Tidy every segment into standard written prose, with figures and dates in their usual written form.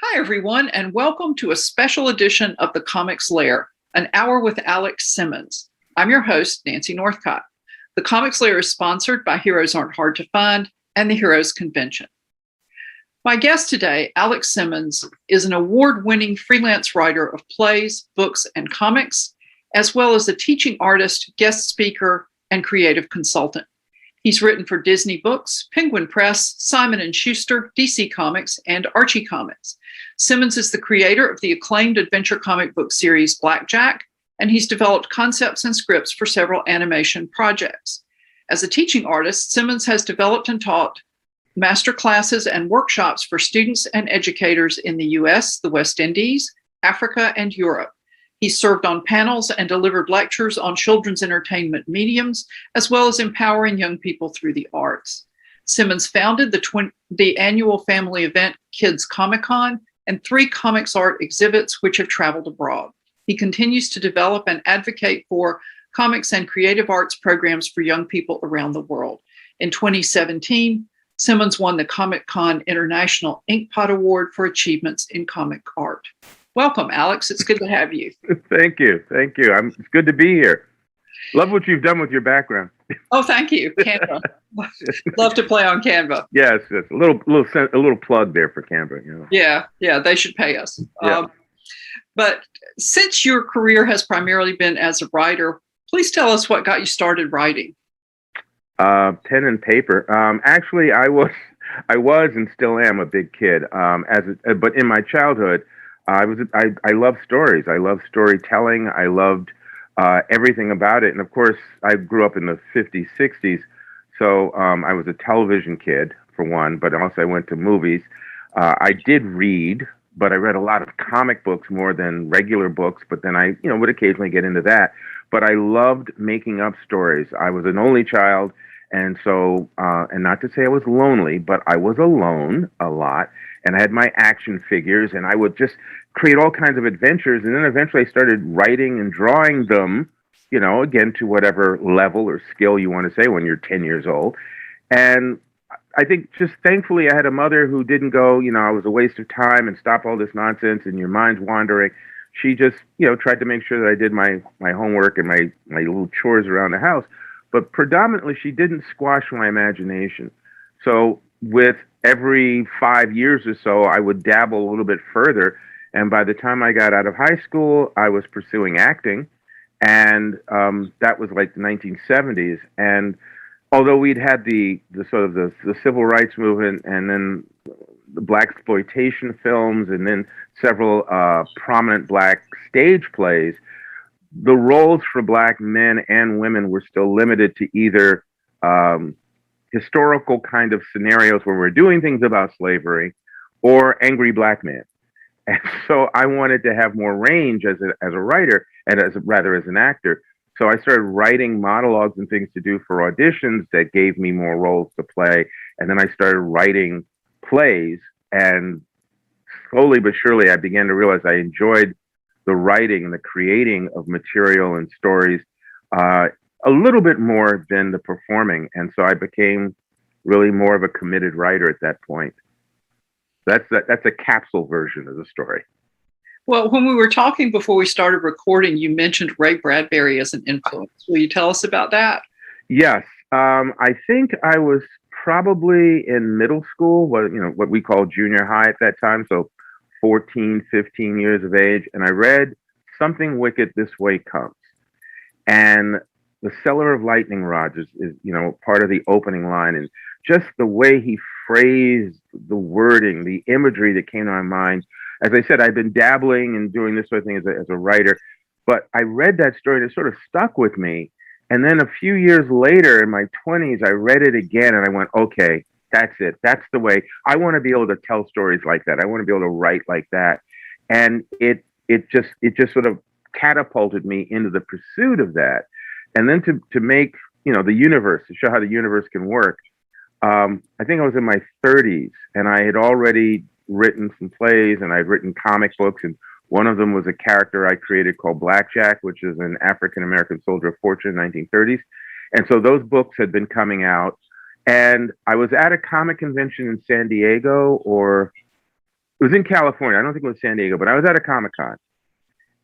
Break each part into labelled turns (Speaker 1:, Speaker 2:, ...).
Speaker 1: Hi, everyone, and welcome to a special edition of the Comics Lair, an hour with Alex Simmons. I'm your host, Nancy Northcott. The Comics Lair is sponsored by Heroes Aren't Hard to Find and the Heroes Convention. My guest today, Alex Simmons, is an award-winning freelance writer of plays, books, and comics, as well as a teaching artist, guest speaker, and creative consultant. He's written for Disney Books, Penguin Press, Simon & Schuster, DC Comics, and Archie Comics. Simmons is the creator of the acclaimed adventure comic book series Blackjack, and he's developed concepts and scripts for several animation projects. As a teaching artist, Simmons has developed and taught master classes and workshops for students and educators in the US, the West Indies, Africa, and Europe. He served on panels and delivered lectures on children's entertainment mediums, as well as empowering young people through the arts. Simmons founded the annual family event Kids Comic-Con and 3 comics art exhibits which have traveled abroad. He continues to develop and advocate for comics and creative arts programs for young people around the world. In 2017, Simmons won the Comic-Con International Inkpot Award for achievements in comic art. Welcome, Alex. It's good to have you.
Speaker 2: Thank you. It's good to be here. Love what you've done with your background.
Speaker 1: Oh, thank you. Canva. Love to play on Canva.
Speaker 2: Yes, a little plug there for Canva. You know.
Speaker 1: Yeah, they should pay us.
Speaker 2: Yeah.
Speaker 1: But since your career has primarily been as a writer, please tell us what got you started writing.
Speaker 2: Pen and paper. Actually, I was and still am a big kid. But in my childhood, I loved stories. I loved storytelling. I loved everything about it. And of course, I grew up in the 50s, 60s. So I was a television kid, for one, but also I went to movies. I did read, but I read a lot of comic books more than regular books. But then I would occasionally get into that. But I loved making up stories. I was an only child. And so, and not to say I was lonely, but I was alone a lot. And I had my action figures, and I would just create all kinds of adventures. And then eventually I started writing and drawing them, again, to whatever level or skill you want to say when you're 10 years old. And I think just thankfully I had a mother who didn't go, I was a waste of time and stop all this nonsense and your mind's wandering. She just, tried to make sure that I did my homework and my little chores around the house. But predominantly, she didn't squash my imagination. So with every 5 years or so, I would dabble a little bit further. And by the time I got out of high school, I was pursuing acting. And that was like the 1970s. And although we'd had the civil rights movement and then the blaxploitation films and then several prominent black stage plays, the roles for black men and women were still limited to either historical kind of scenarios where we're doing things about slavery or angry black men. And so I wanted to have more range as a writer and as an actor. So I started writing monologues and things to do for auditions that gave me more roles to play. And then I started writing plays, and slowly but surely I began to realize I enjoyed the writing and the creating of material and stories a little bit more than the performing. And so I became really more of a committed writer at that point. That's a capsule version of the story.
Speaker 1: Well, when we were talking before we started recording, you mentioned Ray Bradbury as an influence. Will you tell us about that?
Speaker 2: Yes. I think I was probably in middle school, what we call junior high at that time. So 14, 15 years of age. And I read Something Wicked This Way Comes. And the seller of lightning rods is part of the opening line. And just the way he phrased the wording, the imagery that came to my mind. As I said, I've been dabbling and doing this sort of thing as a writer, but I read that story and it sort of stuck with me. And then a few years later in my 20s, I read it again and I went, okay, that's it. That's the way. I want to be able to tell stories like that. I want to be able to write like that. And it just sort of catapulted me into the pursuit of that. And then to make, the universe, to show how the universe can work. I think I was in my 30s and I had already written some plays and I'd written comic books, and one of them was a character I created called Blackjack, which is an African-American soldier of fortune in the 1930s. And so those books had been coming out, and I was at a comic convention in San Diego, or It was in California. I don't think it was San Diego, but I was at a Comic-Con,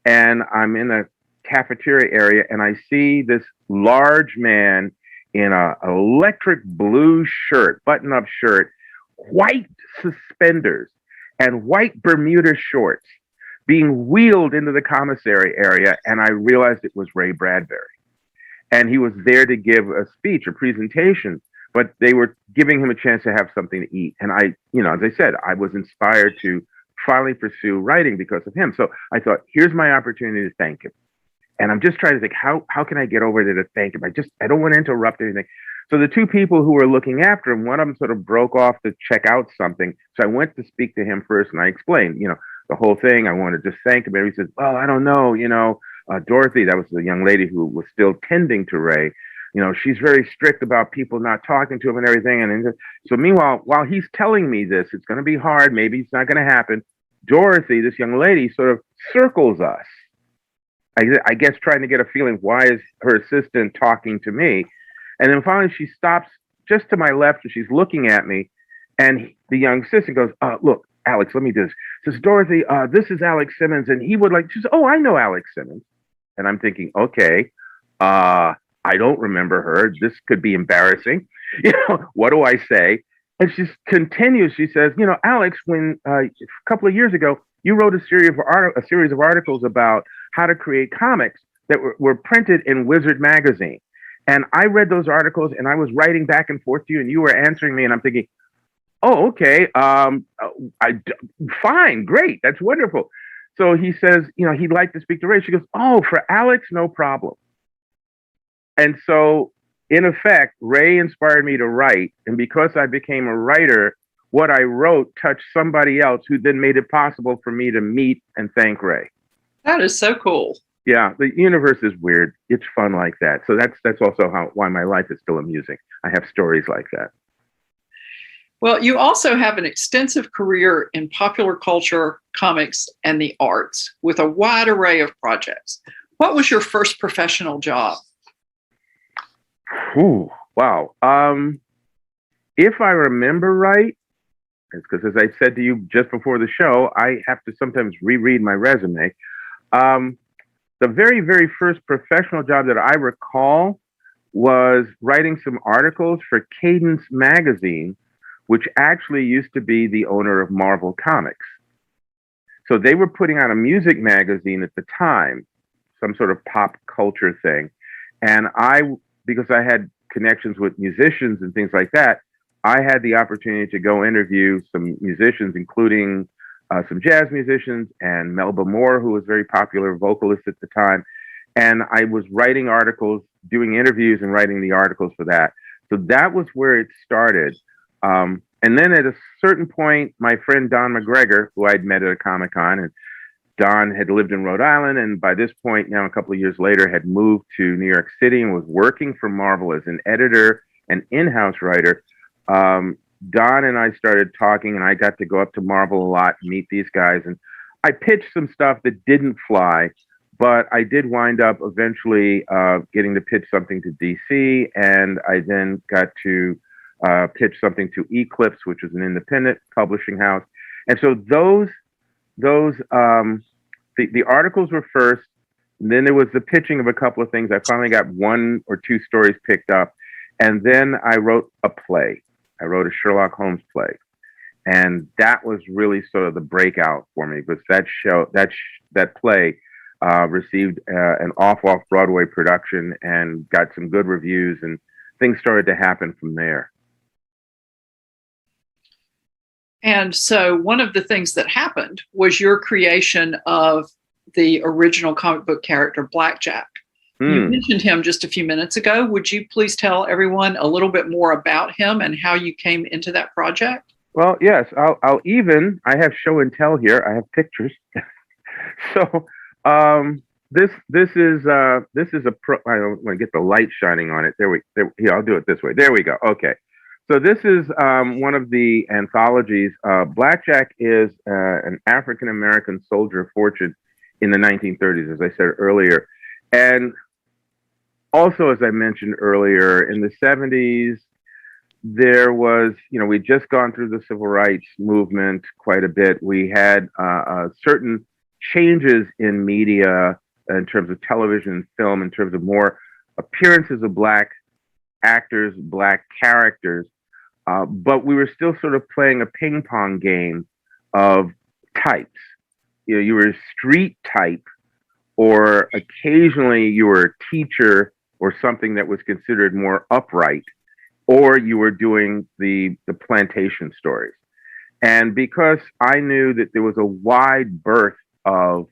Speaker 2: and I'm in a cafeteria area, and I see this large man in a electric blue shirt, button-up shirt, white suspenders, and white Bermuda shorts being wheeled into the commissary area, and I realized it was Ray Bradbury. And he was there to give a speech, a presentation, but they were giving him a chance to have something to eat. And I, as I said, I was inspired to finally pursue writing because of him. So I thought, here's my opportunity to thank him. And I'm just trying to think, how can I get over there to thank him? I don't want to interrupt anything. So the two people who were looking after him, one of them sort of broke off to check out something. So I went to speak to him first, and I explained, the whole thing. I wanted to just thank him. And he says, well, I don't know, Dorothy, that was the young lady who was still tending to Ray. She's very strict about people not talking to him and everything. And so meanwhile, while he's telling me this, it's going to be hard. Maybe it's not going to happen. Dorothy, this young lady, sort of circles us. I guess trying to get a feeling, why is her assistant talking to me? And then finally she stops just to my left and she's looking at me. And the young assistant goes, look, Alex, let me do this. Says, Dorothy, this is Alex Simmons. And he would like, she says, oh, I know Alex Simmons. And I'm thinking, okay, I don't remember her. This could be embarrassing. What do I say? And she continues. She says, Alex, when a couple of years ago, you wrote a series of articles about how to create comics that were printed in Wizard magazine. And I read those articles and I was writing back and forth to you and you were answering me. And I'm thinking, oh, okay. Fine. Great. That's wonderful. So he says, he'd like to speak to Ray. She goes, oh, for Alex, no problem. And so in effect, Ray inspired me to write. And because I became a writer, what I wrote touched somebody else who then made it possible for me to meet and thank Ray.
Speaker 1: That is so cool.
Speaker 2: Yeah, the universe is weird. It's fun like that. So that's also why my life is still amusing. I have stories like that.
Speaker 1: Well, you also have an extensive career in popular culture, comics, and the arts with a wide array of projects. What was your first professional job?
Speaker 2: Ooh, wow. If I remember right, it's because, as I said to you just before the show, I have to sometimes reread my resume. The very, very first professional job that I recall was writing some articles for Cadence magazine, which actually used to be the owner of Marvel Comics. So they were putting out a music magazine at the time, some sort of pop culture thing. And because I had connections with musicians and things like that, I had the opportunity to go interview some musicians, including some jazz musicians and Melba Moore, who was a very popular vocalist at the time. And I was writing articles, doing interviews and writing the articles for that. So that was where it started. And then at a certain point, my friend Don McGregor, who I'd met at a Comic-Con, and Don had lived in Rhode Island, and by this point, now a couple of years later, had moved to New York City and was working for Marvel as an editor and in-house writer. Don and I started talking, and I got to go up to Marvel a lot, meet these guys, and I pitched some stuff that didn't fly, but I did wind up eventually getting to pitch something to DC, and I then got to pitch something to Eclipse, which was an independent publishing house. And so the articles were first, and then there was the pitching of a couple of things. I finally got one or two stories picked up, and then I wrote a play. I wrote a Sherlock Holmes play, and that was really sort of the breakout for me, because that play received an off-Broadway production and got some good reviews, and things started to happen from there.
Speaker 1: And so one of the things that happened was your creation of the original comic book character, Blackjack. You mentioned him just a few minutes ago. Would you please tell everyone a little bit more about him and how you came into that project?
Speaker 2: Well, yes, I have show and tell here. I have pictures. So this is I don't want to get the light shining on it. Here, I'll do it this way. There we go. Okay. So this is one of the anthologies. Blackjack is an African-American soldier of fortune in the 1930s, as I said earlier. And also, as I mentioned earlier, in the 70s, there was, we'd just gone through the civil rights movement quite a bit. We had certain changes in media in terms of television and film, in terms of more appearances of Black actors, Black characters. But we were still sort of playing a ping pong game of types. You were a street type, or occasionally you were a teacher or something that was considered more upright, or you were doing the plantation stories. And because I knew that there was a wide berth of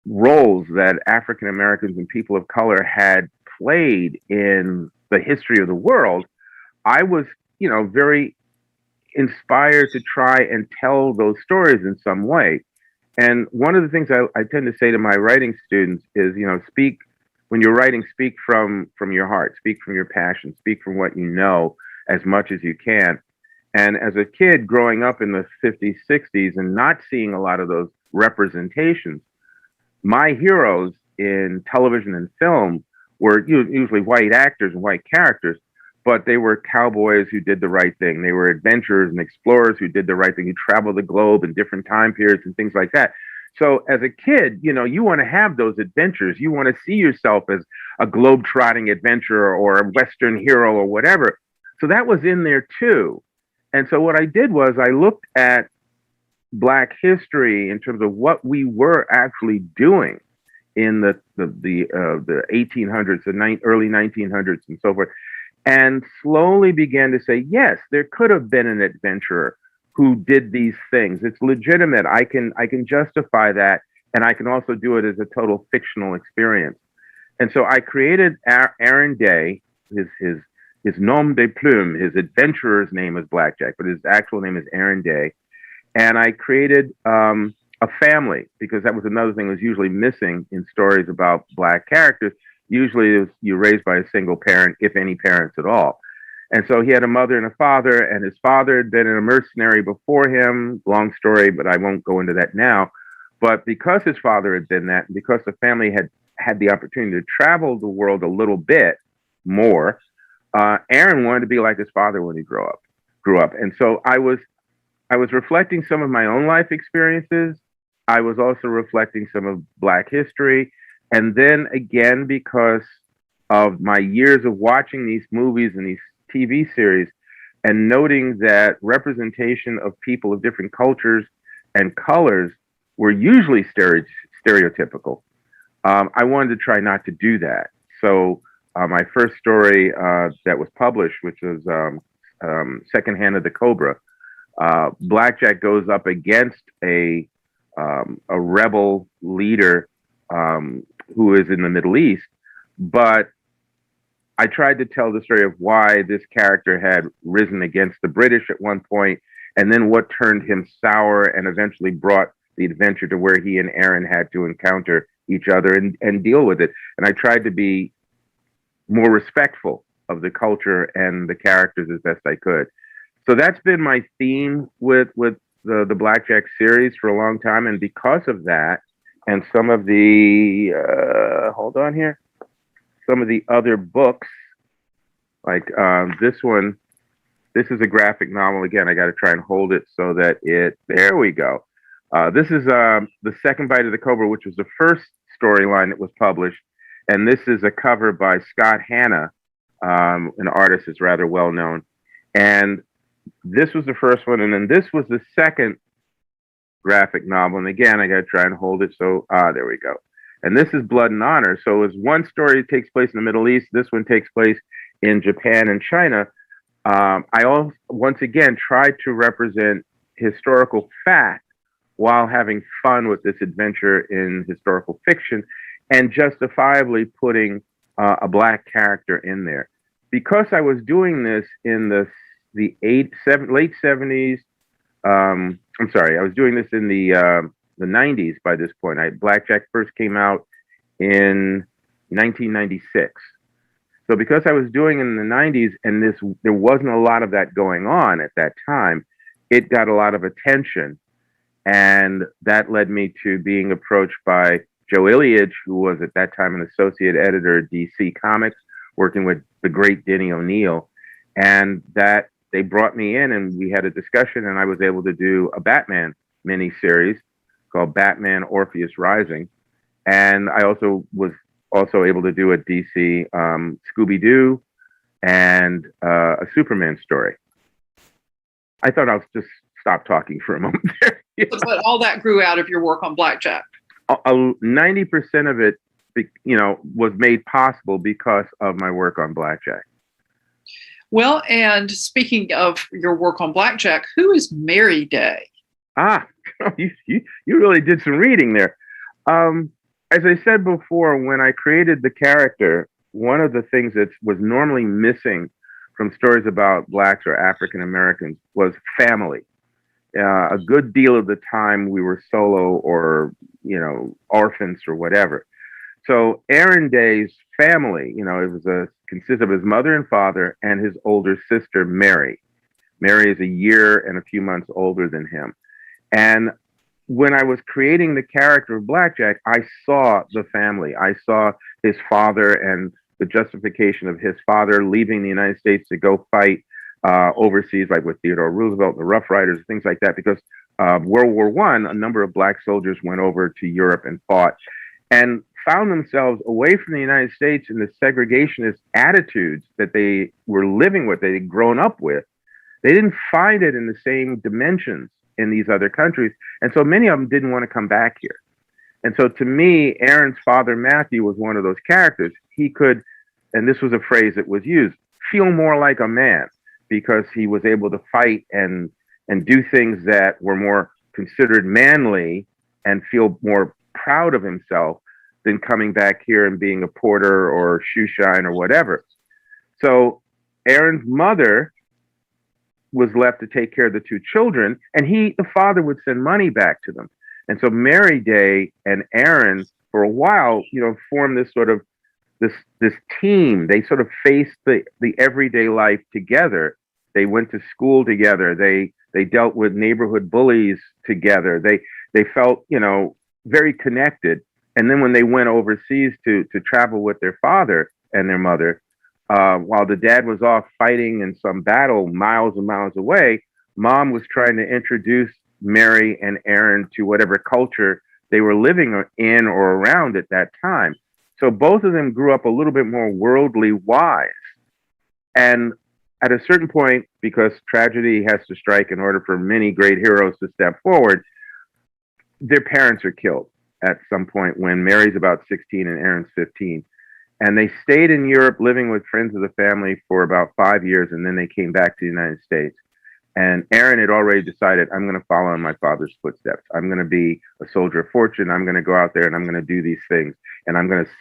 Speaker 2: roles that African Americans and people of color had played in the history of the world, I was, very inspired to try and tell those stories in some way. And one of the things I tend to say to my writing students is, speak when you're writing, speak from your heart, speak from your passion, speak from what you know as much as you can. And as a kid growing up in the 50s, 60s, and not seeing a lot of those representations, my heroes in television and film were usually white actors and white characters, but they were cowboys who did the right thing. They were adventurers and explorers who did the right thing, who traveled the globe in different time periods and things like that. So as a kid, you want to have those adventures. You want to see yourself as a globe-trotting adventurer or a Western hero or whatever. So that was in there too. And so what I did was I looked at Black history in terms of what we were actually doing in the 1800s, the early 1900s and so forth, and slowly began to say, yes, there could have been an adventurer who did these things. It's legitimate. I can justify that, and I can also do it as a total fictional experience. And so I created Aaron Day. His nom de plume, his adventurer's name is Blackjack, but his actual name is Aaron Day. And I created a family, because that was another thing that was usually missing in stories about Black characters. Usually you're raised by a single parent, if any parents at all. And so he had a mother and a father, and his father had been a mercenary before him. Long story, but I won't go into that now. But because his father had been that, and because the family had the opportunity to travel the world a little bit more, Aaron wanted to be like his father when he grew up. And so I was reflecting some of my own life experiences. I was also reflecting some of Black history. And then again, because of my years of watching these movies and these TV series and noting that representation of people of different cultures and colors were usually stereotypical, I wanted to try not to do that. So my first story that was published, which was Second Hand of the Cobra, Blackjack goes up against a rebel leader who is in the Middle East, but I tried to tell the story of why this character had risen against the British at one point, and then what turned him sour and eventually brought the adventure to where he and Aaron had to encounter each other and deal with it. And I tried to be more respectful of the culture and the characters as best I could. So that's been my theme with the Blackjack series for a long time. And because of that, and some of the, some of the other books, like this one, this is a graphic novel. Again, I got to try and hold it so that there we go. This is The Second Bite of the Cobra, which was the first storyline that was published. And this is a cover by Scott Hanna, an artist that's rather well known. And this was the first one. And then this was the second graphic novel. And again, I got to try and hold it. So, there we go. And this is Blood and Honor. So as one story takes place in the Middle East, this one takes place in Japan and China. I also, once again, tried to represent historical fact while having fun with this adventure in historical fiction and justifiably putting a Black character in there. Because I was doing this in the late 70s, I was doing this in the 90s by this point. Blackjack first came out in 1996. So because I was doing it in the 90s and there wasn't a lot of that going on at that time, it got a lot of attention. And that led me to being approached by Joe Ilyich, who was at that time an associate editor at DC Comics, working with the great Denny O'Neil. And that they brought me in and we had a discussion, and I was able to do a Batman miniseries called Batman Orpheus Rising. And I also was also able to do a DC Scooby-Doo and a Superman story. I thought I'll just stop talking for a moment there.
Speaker 1: But all that grew out of your work on Blackjack.
Speaker 2: 90% of it, was made possible because of my work on Blackjack.
Speaker 1: Well, and speaking of your work on Blackjack, who is Mary Day?
Speaker 2: You really did some reading there. As I said before, when I created the character, one of the things that was normally missing from stories about Blacks or African Americans was family. A good deal of the time we were solo or, orphans or whatever. So Aaron Day's family, it consists of his mother and father and his older sister, Mary. Mary is a year and a few months older than him. And when I was creating the character of Blackjack, I saw the family. I saw his father and the justification of his father leaving the United States to go fight overseas, like with Theodore Roosevelt, the Rough Riders, things like that, because World War I, a number of Black soldiers went over to Europe and fought and found themselves away from the United States in the segregationist attitudes that they were living with, they'd grown up with. They didn't find it in the same dimensions in these other countries. And so many of them didn't want to come back here. And so to me, Aaron's father, Matthew, was one of those characters. He could, and this was a phrase that was used, feel more like a man, because he was able to fight and do things that were more considered manly and feel more proud of himself than coming back here and being a porter or shoe shine or whatever. So Aaron's mother was left to take care of the two children, and the father would send money back to them. And so Mary Day and Aaron, for a while, formed this sort of this team. They sort of faced the everyday life together. They went to school together. They dealt with neighborhood bullies together. They felt, very connected. And then when they went overseas to travel with their father and their mother, while the dad was off fighting in some battle miles and miles away, mom was trying to introduce Mary and Aaron to whatever culture they were living in or around at that time. So both of them grew up a little bit more worldly wise. And at a certain point, because tragedy has to strike in order for many great heroes to step forward, their parents are killed at some point when Mary's about 16 and Aaron's 15. And they stayed in Europe living with friends of the family for about 5 years, and then they came back to the United States. And Aaron had already decided, I'm going to follow in my father's footsteps. I'm going to be a soldier of fortune. I'm going to go out there and I'm going to do these things. And I'm going to,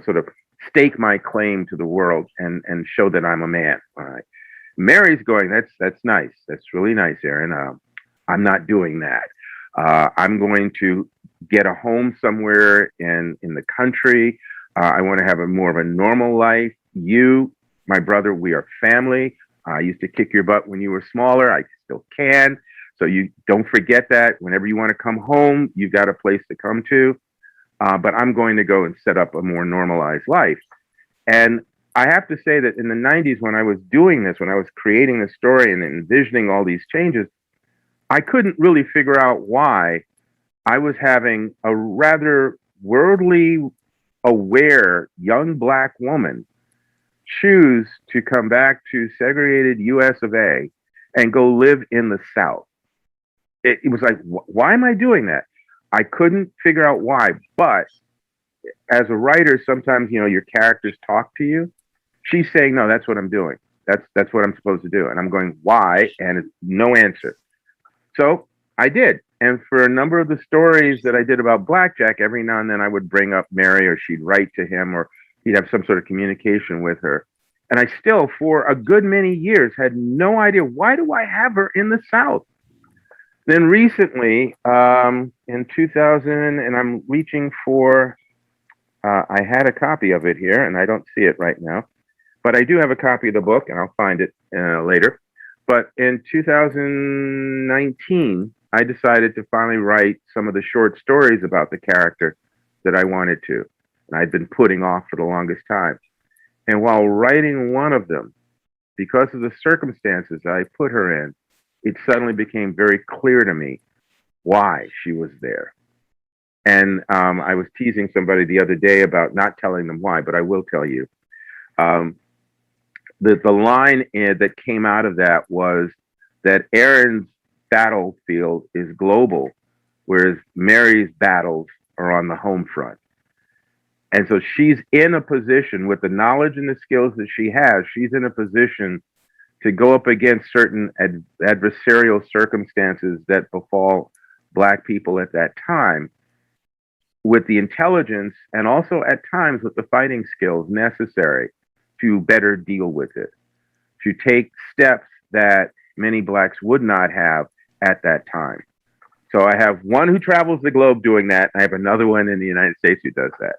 Speaker 2: sort of stake my claim to the world and show that I'm a man. All right. Mary's going, that's nice. That's really nice, Aaron. I'm not doing that. I'm going to get a home somewhere in the country. I want to have more of a normal life. You, my brother, we are family. I used to kick your butt when you were smaller. I still can. So you don't forget that. Whenever you want to come home, you've got a place to come to. But I'm going to go and set up a more normalized life. And I have to say that in the 90s, when I was doing this, when I was creating this story and envisioning all these changes, I couldn't really figure out why I was having a rather worldly aware young Black woman choose to come back to segregated US of A and go live in the South. It was like, why am I doing that? I couldn't figure out why. But as a writer, sometimes, your characters talk to you. She's saying, no, that's what I'm doing. That's what I'm supposed to do. And I'm going, why? And it's no answer. So I did. And for a number of the stories that I did about Blackjack, every now and then I would bring up Mary, or she'd write to him, or he'd have some sort of communication with her. And I still, for a good many years, had no idea, why do I have her in the South? Then recently, in 2000, and I'm reaching for, I had a copy of it here, and I don't see it right now, but I do have a copy of the book, and I'll find it later. But in 2019, I decided to finally write some of the short stories about the character that I wanted to, and I'd been putting off for the longest time. And while writing one of them, because of the circumstances I put her in, it suddenly became very clear to me why she was there. And I was teasing somebody the other day about not telling them why, but I will tell you. Um, the line that came out of that was that Aaron's battlefield is global, whereas Mary's battles are on the home front. And so she's in a position with the knowledge and the skills that she has, she's in a position to go up against certain adversarial circumstances that befall Black people at that time with the intelligence and also at times with the fighting skills necessary to better deal with it, to take steps that many Blacks would not have at that time. So I have one who travels the globe doing that. I have another one in the United States who does that.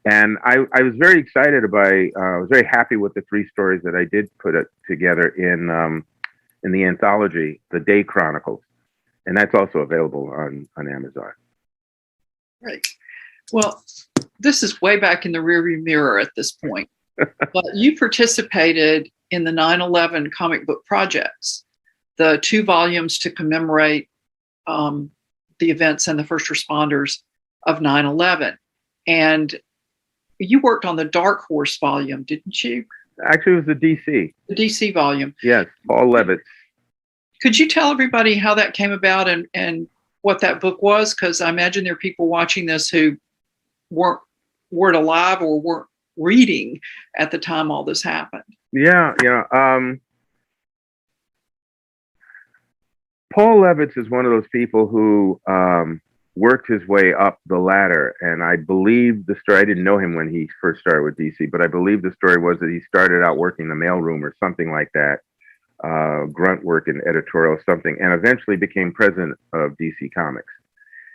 Speaker 2: And I was very excited I was very happy with the 3 stories that I did put it together in the anthology, The Day Chronicles. And that's also available on Amazon.
Speaker 1: Right. Well, this is way back in the rearview mirror at this point. But you participated in the 9/11 comic book projects, the 2 volumes to commemorate the events and the first responders of 9/11. And you worked on the Dark Horse volume, didn't you?
Speaker 2: Actually, it was the DC.
Speaker 1: The DC volume.
Speaker 2: Yes, Paul Levitz.
Speaker 1: Could you tell everybody how that came about and what that book was? Because I imagine there are people watching this who weren't alive or weren't reading at the time all this happened.
Speaker 2: Yeah. Paul Levitz is one of those people who worked his way up the ladder. And I believe the story, I didn't know him when he first started with DC, but I believe the story was that he started out working the mailroom or something like that, grunt work in editorial something, and eventually became president of DC Comics.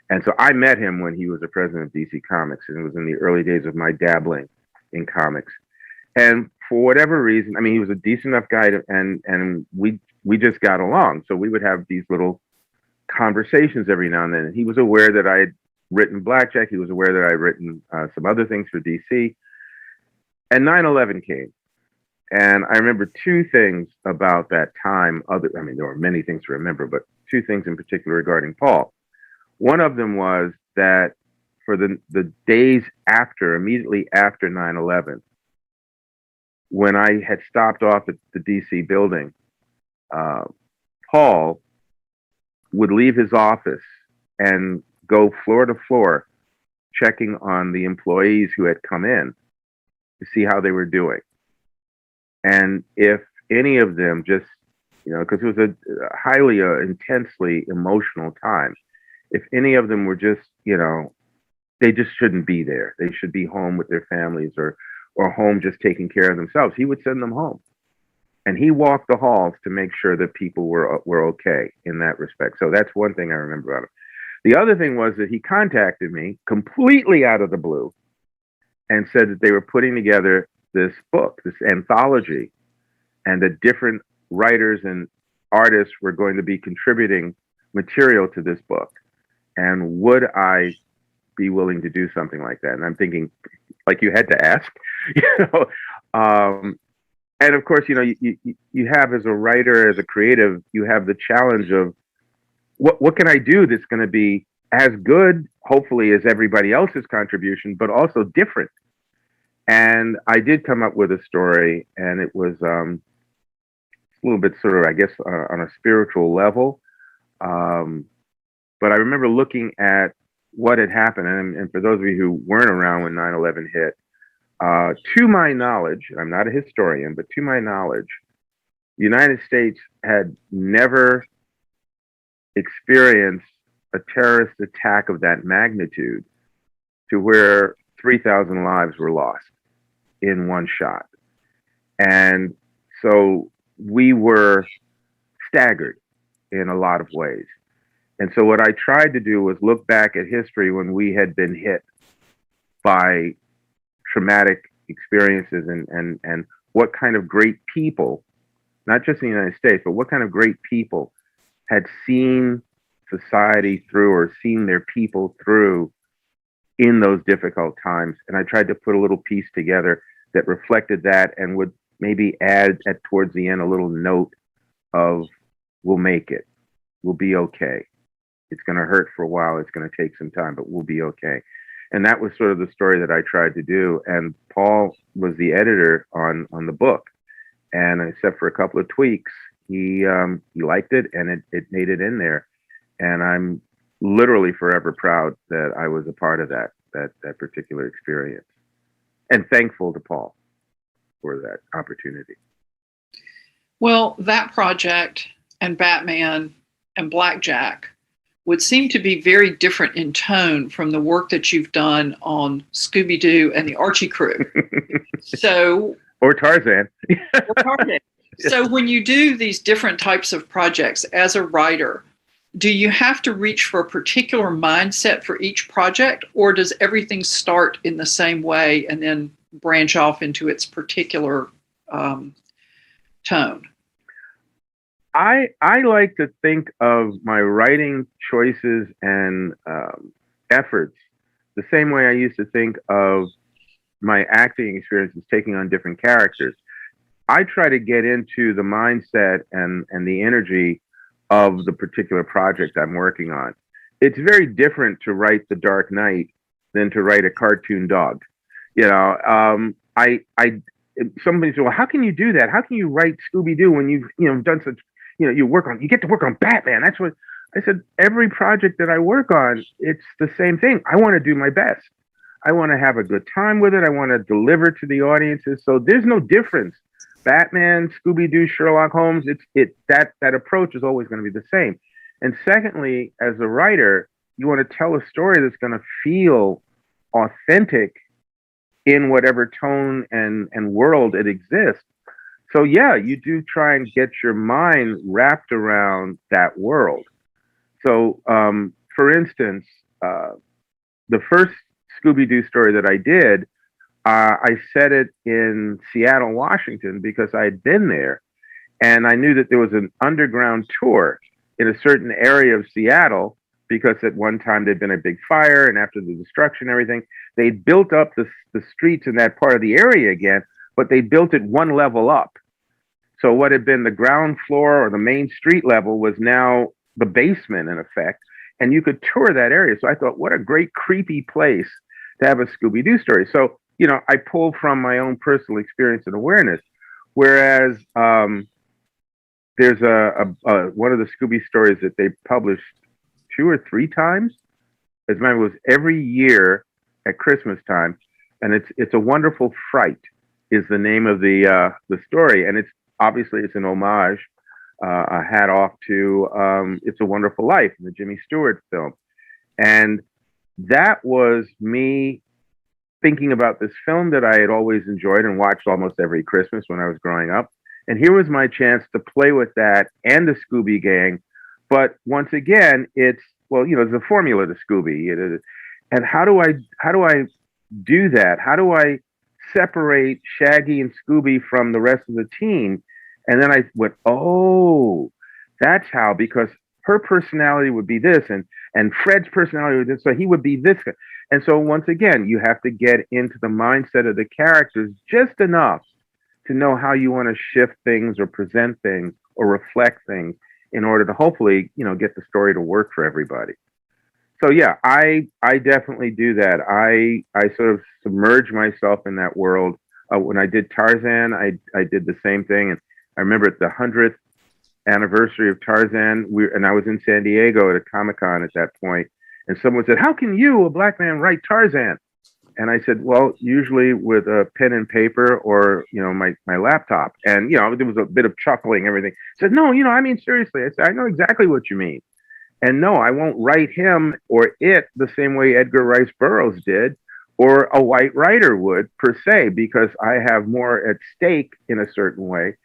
Speaker 2: And so I met him when he was the president of DC Comics, and it was in the early days of my dabbling in comics. And for whatever reason, I mean, he was a decent enough guy and we just got along. So we would have these little conversations every now and then. And he was aware that I had written Blackjack. He was aware that I had written some other things for DC. And 9/11 came. And I remember 2 things about that time. There were many things to remember, but 2 things in particular regarding Paul. One of them was that for the days after, immediately after 9/11, when I had stopped off at the DC building, Paul would leave his office and go floor to floor, checking on the employees who had come in to see how they were doing. And if any of them just, because it was a highly intensely emotional time, if any of them were just, they just shouldn't be there. They should be home with their families or home just taking care of themselves. He would send them home. And he walked the halls to make sure that people were okay in that respect. So that's one thing I remember about him. The other thing was that he contacted me completely out of the blue and said that they were putting together this book, this anthology, and that different writers and artists were going to be contributing material to this book. And would I be willing to do something like that? And I'm thinking, like, you had to ask, and of course, you have, as a writer, as a creative, you have the challenge of what can I do that's going to be as good, hopefully, as everybody else's contribution, but also different. And I did come up with a story, and it was a little bit sort of, I guess, on a spiritual level. But I remember looking at what had happened, and for those of you who weren't around when 9/11 hit, to my knowledge, and I'm not a historian, but to my knowledge, the United States had never experienced a terrorist attack of that magnitude to where 3,000 lives were lost in one shot. And so we were staggered in a lot of ways. And so what I tried to do was look back at history when we had been hit by traumatic experiences and what kind of great people, not just in the United States, but what kind of great people had seen society through or seen their people through in those difficult times. And I tried to put a little piece together that reflected that and would maybe add at towards the end a little note of we'll make it, we'll be okay. It's going to hurt for a while. It's going to take some time, but we'll be okay. And that was sort of the story that I tried to do. And Paul was the editor on the book, and except for a couple of tweaks, he liked it, and it made it in there. And I'm literally forever proud that I was a part of that particular experience, and thankful to Paul for that opportunity.
Speaker 1: Well, that project and Batman and Blackjack would seem to be very different in tone from the work that you've done on Scooby-Doo and the Archie crew. So,
Speaker 2: or Tarzan.
Speaker 1: So when you do these different types of projects as a writer, do you have to reach for a particular mindset for each project, or does everything start in the same way and then branch off into its particular tone?
Speaker 2: I like to think of my writing choices and efforts the same way I used to think of my acting experiences taking on different characters. I try to get into the mindset and the energy of the particular project I'm working on. It's very different to write The Dark Knight than to write a cartoon dog. You know, somebody said, well, how can you do that? How can you write Scooby-Doo when you've done such, you get to work on Batman? That's what I said. Every project that I work on, it's the same thing. I want to do my best. I want to have a good time with it. I want to deliver to the audiences. So there's no difference. Batman, Scooby-Doo, Sherlock Holmes, that approach is always going to be the same. And secondly, as a writer, you want to tell a story that's going to feel authentic in whatever tone and world it exists. So yeah, you do try and get your mind wrapped around that world. So for instance, the first Scooby-Doo story that I did, I set it in Seattle, Washington, because I had been there, and I knew that there was an underground tour in a certain area of Seattle, because at one time there'd been a big fire, and after the destruction and everything, they built up the streets in that part of the area again, but they built it one level up. So what had been the ground floor or the main street level was now the basement, in effect, and you could tour that area. So I thought, what a great creepy place to have a Scooby-Doo story. So, I pulled from my own personal experience and awareness, whereas there's one of the Scooby stories that they published 2 or 3 times. As a matter of fact, it was every year at Christmas time, and it's a Wonderful Fright is the name of the story, and it's an homage, a hat off to It's a Wonderful Life, the Jimmy Stewart film, and that was me thinking about this film that I had always enjoyed and watched almost every Christmas when I was growing up. And here was my chance to play with that and the Scooby Gang. But once again, it's the formula to Scooby. And how do I do that? How do I separate Shaggy and Scooby from the rest of the team? And then I went, oh, that's how, because her personality would be this, and Fred's personality would be this, so he would be this. And so once again, you have to get into the mindset of the characters just enough to know how you want to shift things or present things or reflect things in order to hopefully, get the story to work for everybody. So yeah, I definitely do that. I sort of submerge myself in that world. When I did Tarzan, I did the same thing. And I remember at the 100th anniversary of Tarzan, and I was in San Diego at a Comic-Con at that point, and someone said, how can you, a black man, write Tarzan? And I said, well, usually with a pen and paper or, my laptop. And, there was a bit of chuckling, everything. I said, no, I mean, seriously. I said, I know exactly what you mean. And no, I won't write him or it the same way Edgar Rice Burroughs did, or a white writer would, per se, because I have more at stake in a certain way.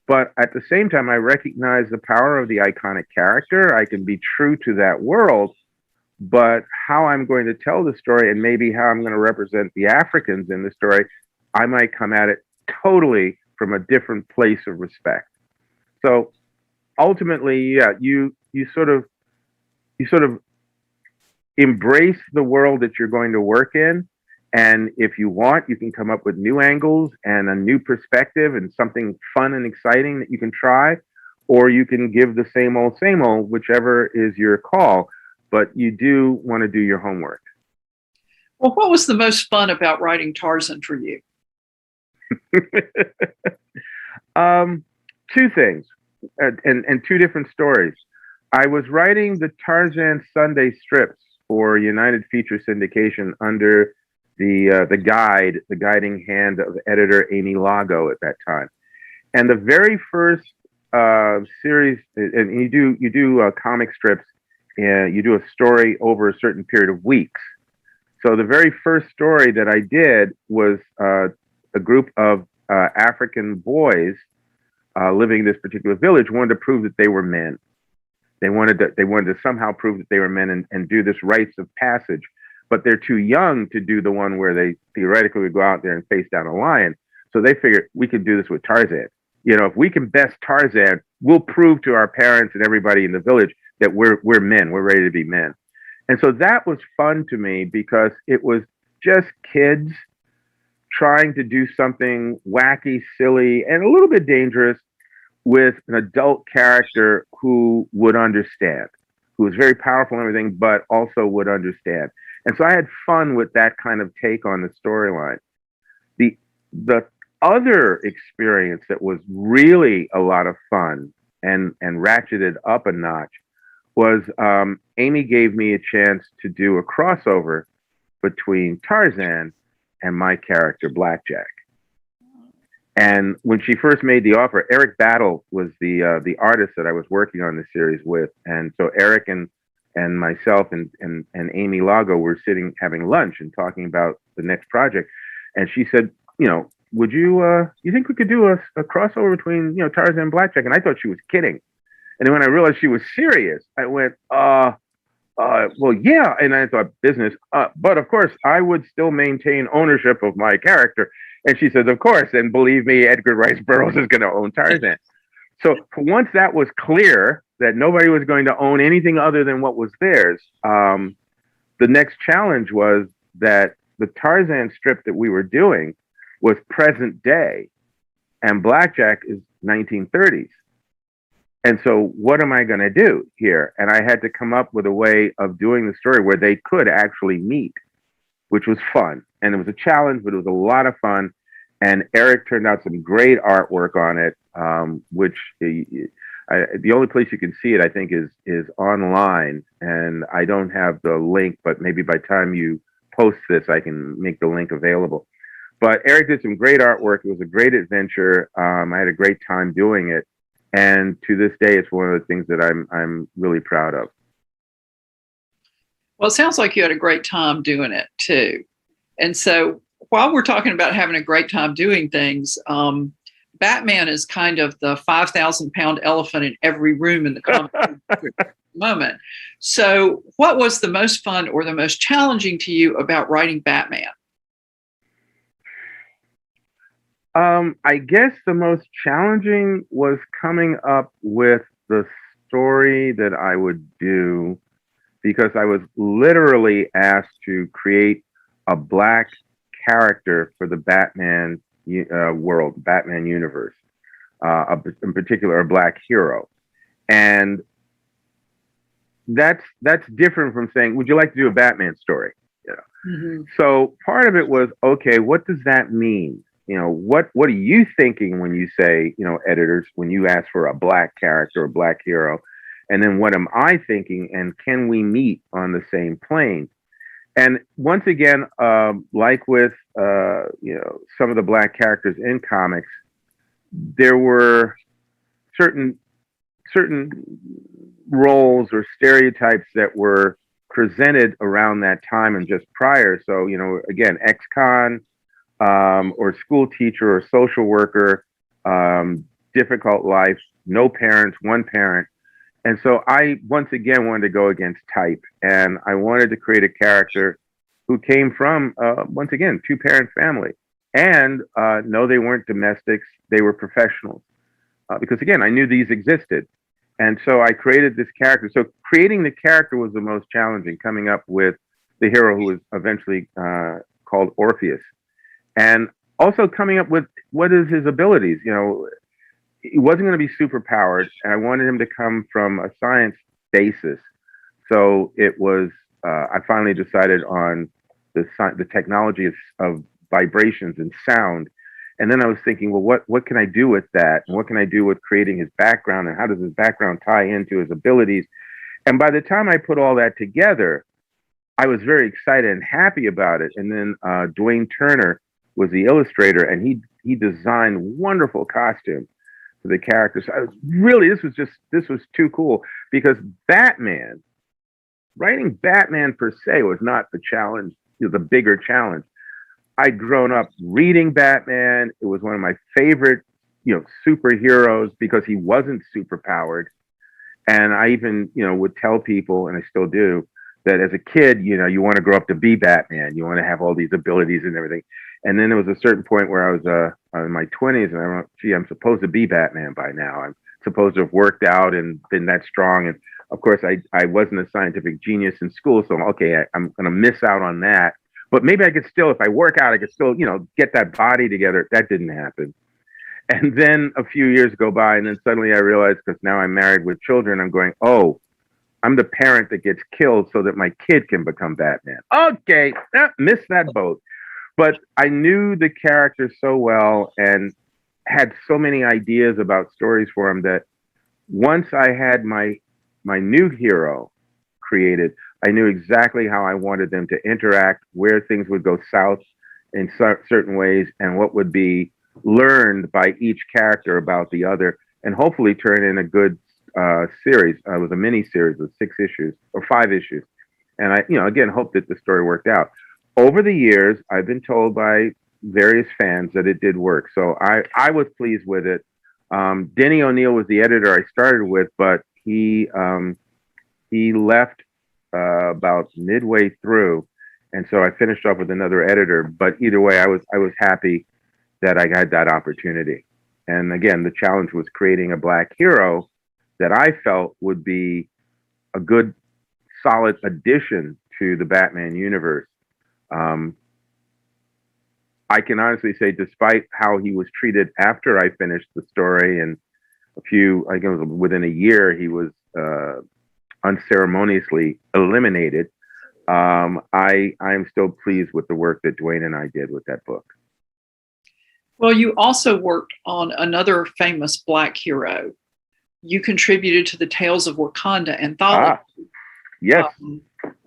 Speaker 2: But at the same time, I recognize the power of the iconic character. I can be true to that world, but how I'm going to tell the story and maybe how I'm going to represent the Africans in the story, I might come at it totally from a different place of respect. So ultimately, yeah, you sort of embrace the world that you're going to work in, And if you want, you can come up with new angles and a new perspective and something fun and exciting that you can try, or you can give the same old, whichever is your call. But you do want to do your homework.
Speaker 1: Well, what was the most fun about writing Tarzan for you?
Speaker 2: Two things, and two different stories. I was writing the Tarzan Sunday strips for United Feature Syndication under the guiding hand of editor Amy Lago at that time. And the very first series, and you do comic strips, and you do a story over a certain period of weeks. So the very first story that I did was a group of African boys living in this particular village wanted to prove that they were men. They wanted to somehow prove that they were men and do this rites of passage, but they're too young to do the one where they theoretically would go out there and face down a lion. So they figured we could do this with Tarzan. You know, if we can best Tarzan, we'll prove to our parents and everybody in the village that we're men. We're ready to be men. And so that was fun to me because it was just kids trying to do something wacky, silly, and a little bit dangerous with an adult character who would understand, who was very powerful and everything, but also would understand. And so I had fun with that kind of take on the storyline. The other experience that was really a lot of fun and ratcheted up a notch was Amy gave me a chance to do a crossover between Tarzan and my character, Blackjack. And when she first made the offer, Eric Battle was the artist that I was working on the series with. And so Eric and myself and Amy Lago were sitting having lunch and talking about the next project. And she said, you know, would you think we could do a crossover between, you know, Tarzan and Blackjack? And I thought she was kidding. And then when I realized she was serious, I went, well, yeah. And I thought business, but of course I would still maintain ownership of my character. And she said, of course. And believe me, Edgar Rice Burroughs is going to own Tarzan. So once that was clear that nobody was going to own anything other than what was theirs, the next challenge was that the Tarzan strip that we were doing was present day, and Blackjack is 1930s. And so what am I going to do here? And I had to come up with a way of doing the story where they could actually meet, which was fun. And it was a challenge, but it was a lot of fun. And Eric turned out some great artwork on it, which the only place you can see it, I think, is online. And I don't have the link, but maybe by the time you post this, I can make the link available. But Eric did some great artwork. It was a great adventure. I had a great time doing it. And to this day, it's one of the things that I'm really proud of.
Speaker 1: Well, it sounds like you had a great time doing it too. And so while we're talking about having a great time doing things, Batman is kind of the 5,000-pound elephant in every room in the comic moment. So what was the most fun or the most challenging to you about writing Batman?
Speaker 2: I guess the most challenging was coming up with the story that I would do, because I was literally asked to create a Black character for the Batman world, Batman universe, in particular, a Black hero. And that's different from saying, would you like to do a Batman story? You know? Mm-hmm. So part of it was, okay, what does that mean? You know, what are you thinking when you say, you know, editors, when you ask for a Black character, a Black hero? And then what am I thinking? And can we meet on the same plane? And once again, like with, you know, some of the Black characters in comics, there were certain roles or stereotypes that were presented around that time and just prior. So, you know, again, ex-con, or school teacher or social worker, difficult life, no parents, one parent. And so I, once again, wanted to go against type. And I wanted to create a character who came from, once again, two-parent family. And no, they weren't domestics. They were professionals. Because, again, I knew these existed. And so I created this character. So creating the character was the most challenging, coming up with the hero who was eventually called called Orpheus, and also coming up with what is his abilities. He wasn't going to be super powered, and I wanted him to come from a science basis. So it was. I finally decided on the technology of vibrations and sound, and then I was thinking, well, what can I do with that? And what can I do with creating his background, and how does his background tie into his abilities? And by the time I put all that together, I was very excited and happy about it. And then Dwayne Turner was the illustrator, and he designed wonderful costumes for the characters. This was too cool, because writing Batman per se was not the challenge, the bigger challenge. I'd grown up reading Batman. It was one of my favorite, superheroes, because he wasn't super powered. And I even, would tell people, and I still do, that as a kid, you want to grow up to be Batman. You want to have all these abilities and everything. And then there was a certain point where I was in my 20s, and I went, gee, I'm supposed to be Batman by now. I'm supposed to have worked out and been that strong. And of course, I wasn't a scientific genius in school, so okay, I'm going to miss out on that. But maybe I could still, if I work out, I could still, get that body together. That didn't happen. And then a few years go by, and then suddenly I realized, because now I'm married with children, I'm going, oh, I'm the parent that gets killed so that my kid can become Batman. Okay, missed that boat. But I knew the character so well and had so many ideas about stories for him that once I had my new hero created, I knew exactly how I wanted them to interact, where things would go south in certain ways, and what would be learned by each character about the other, and hopefully turn in a good series. It was a mini series with 6 issues or 5 issues. And I, again, hope that the story worked out. Over the years, I've been told by various fans that it did work. So I was pleased with it. Denny O'Neil was the editor I started with, but he left about midway through, and so I finished up with another editor. But either way, I was happy that I had that opportunity. And again, the challenge was creating a Black hero that I felt would be a good, solid addition to the Batman universe. I can honestly say, despite how he was treated after I finished the story, and I think it was within a year, he was unceremoniously eliminated. I am still pleased with the work that Dwayne and I did with that book.
Speaker 1: Well, you also worked on another famous Black hero. You contributed to the Tales of Wakanda anthology.
Speaker 2: Yes.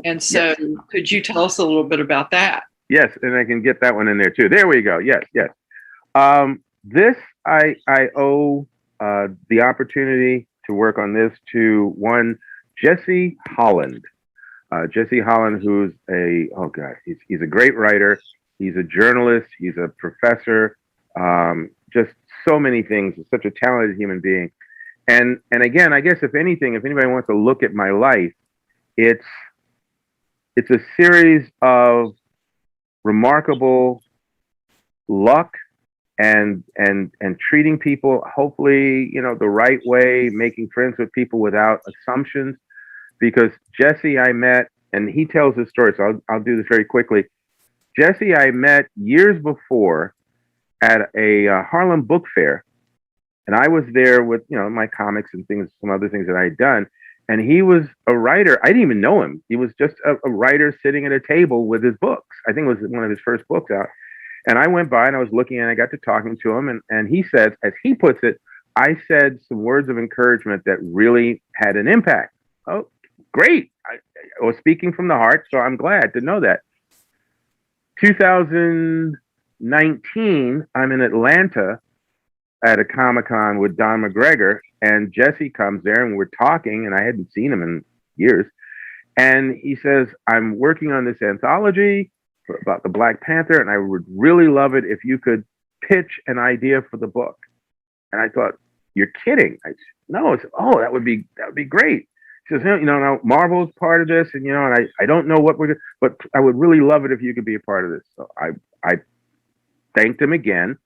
Speaker 1: And so could you tell us a little bit about that?
Speaker 2: Yes, and I can get that one in there too. There we go. Yes. This, I owe the opportunity to work on this to one, Jesse Holland. Jesse Holland, who's he's a great writer. He's a journalist. He's a professor. Just so many things. He's such a talented human being. And again, I guess if anybody wants to look at my life, it's a series of remarkable luck and treating people, hopefully, the right way, making friends with people without assumptions. Because Jesse I met, and he tells his story, so I'll do this very quickly. Jesse I met years before at a Harlem book fair. And I was there with, my comics and things, some other things that I had done. And he was a writer. I didn't even know him. He was just a writer sitting at a table with his books. I think it was one of his first books out. And I went by and I was looking, and I got to talking to him. And he says, as he puts it, I said some words of encouragement that really had an impact. Oh, great. I was speaking from the heart, so I'm glad to know that. 2019, I'm in Atlanta at a Comic-Con with Don McGregor, and Jesse comes there, and we're talking, and I hadn't seen him in years. And he says, I'm working on this anthology about the Black Panther, and I would really love it if you could pitch an idea for the book. And I thought, you're kidding. I said, no. I said, oh, that would be great. He says, now Marvel's part of this, and and I don't know what we're doing, but I would really love it if you could be a part of this. So I thanked him again.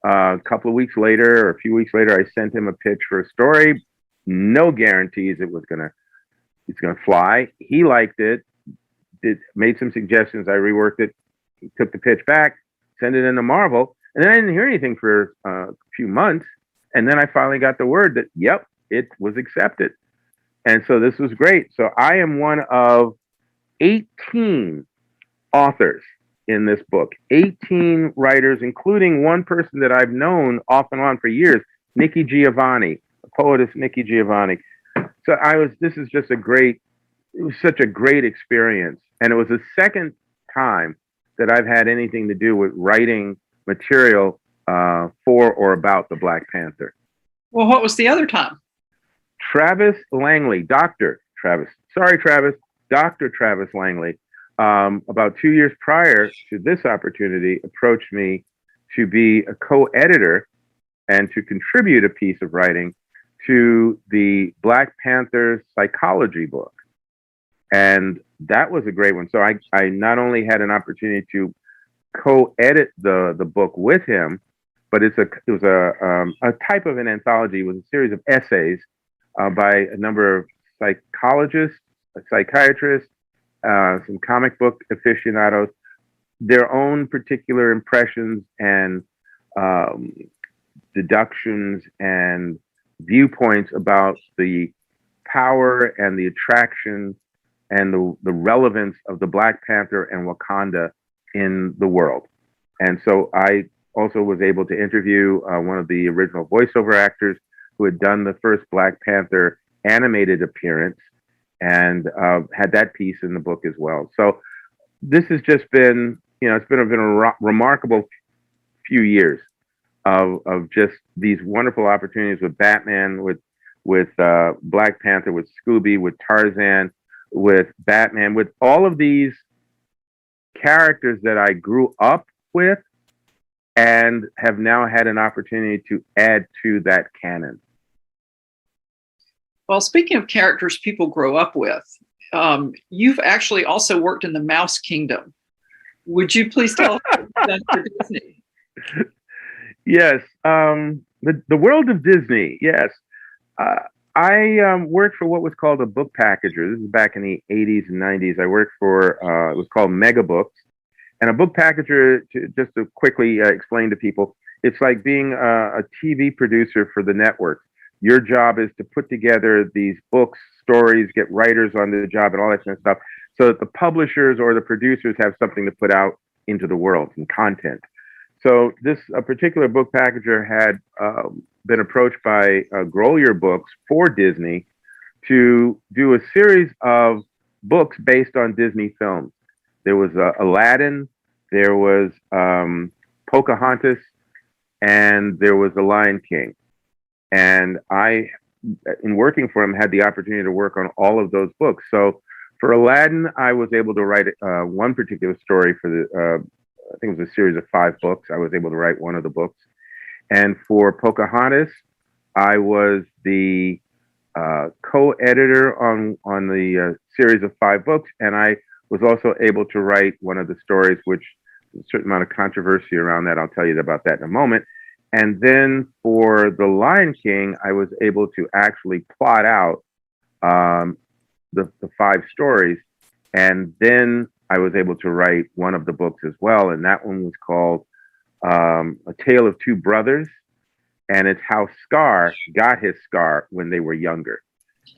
Speaker 2: A couple of weeks later, or a few weeks later, I sent him a pitch for a story. No guarantees it's gonna fly. He liked it. Made some suggestions. I reworked it. took the pitch back, sent it into Marvel, and then I didn't hear anything for a few months. And then I finally got the word that, yep, it was accepted. And so this was great. So I am one of 18 authors in this book, 18 writers, including one person that I've known off and on for years, Nikki Giovanni, the poetess Nikki Giovanni. So this is just it was such a great experience. And it was the second time that I've had anything to do with writing material for or about the Black Panther.
Speaker 1: Well, what was the other time?
Speaker 2: Travis Langley, Dr. Travis Langley, about 2 years prior to this opportunity, approached me to be a co-editor and to contribute a piece of writing to the Black Panther psychology book. And that was a great one. So I not only had an opportunity to co-edit the book with him, but it was a type of an anthology. It was a series of essays by a number of psychologists, psychiatrists, some comic book aficionados, their own particular impressions and deductions and viewpoints about the power and the attraction and the relevance of the Black Panther and Wakanda in the world. And so I also was able to interview one of the original voiceover actors who had done the first Black Panther animated appearance, and had that piece in the book as well. So this has just been, it's been a remarkable few years of just these wonderful opportunities with Batman, with Black Panther, with Scooby, with Tarzan, with Batman, with all of these characters that I grew up with and have now had an opportunity to add to that canon.
Speaker 1: Well, speaking of characters people grow up with, you've actually also worked in the Mouse Kingdom. Would you please tell us what you've done for Disney?
Speaker 2: Yes, the world of Disney. Yes, I worked for what was called a book packager. This is back in the 80s and 90s. I worked for it was called Mega Books, and a book packager. Just to quickly explain to people, it's like being a TV producer for the network. Your job is to put together these books, stories, get writers on the job, and all that kind of stuff, so that the publishers or the producers have something to put out into the world and content. So this particular book packager had been approached by Grolier Books for Disney to do a series of books based on Disney films. There was Aladdin, there was Pocahontas, and there was The Lion King. And I, in working for him, had the opportunity to work on all of those books. So for Aladdin, I was able to write one particular story for the I think it was a series of 5 books. I was able to write one of the books. And for Pocahontas, I was the co-editor on the series of 5 books. And I was also able to write one of the stories, which there's a certain amount of controversy around that. I'll tell you about that in a moment. And then for The Lion King, I was able to actually plot out the 5 stories. And then I was able to write one of the books as well, and that one was called A Tale of Two Brothers, and it's how Scar got his scar when they were younger.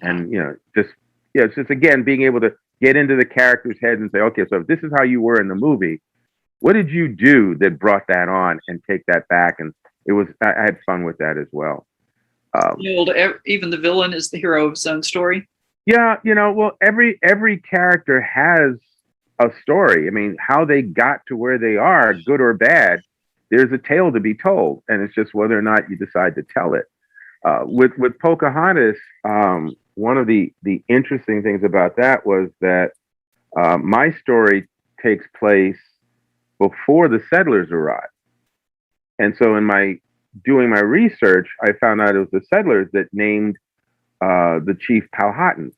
Speaker 2: And, it's just, again, being able to get into the character's head and say, okay, so if this is how you were in the movie, what did you do that brought that on, and take that back? And I had fun with that as well.
Speaker 1: Even the villain is the hero of his own story.
Speaker 2: Yeah, well, every character has a story. I mean, how they got to where they are, good or bad, there's a tale to be told, and it's just whether or not you decide to tell it. With Pocahontas, one of the interesting things about that was that my story takes place before the settlers arrived, and so in doing my research, I found out it was the settlers that named the chief Powhatan,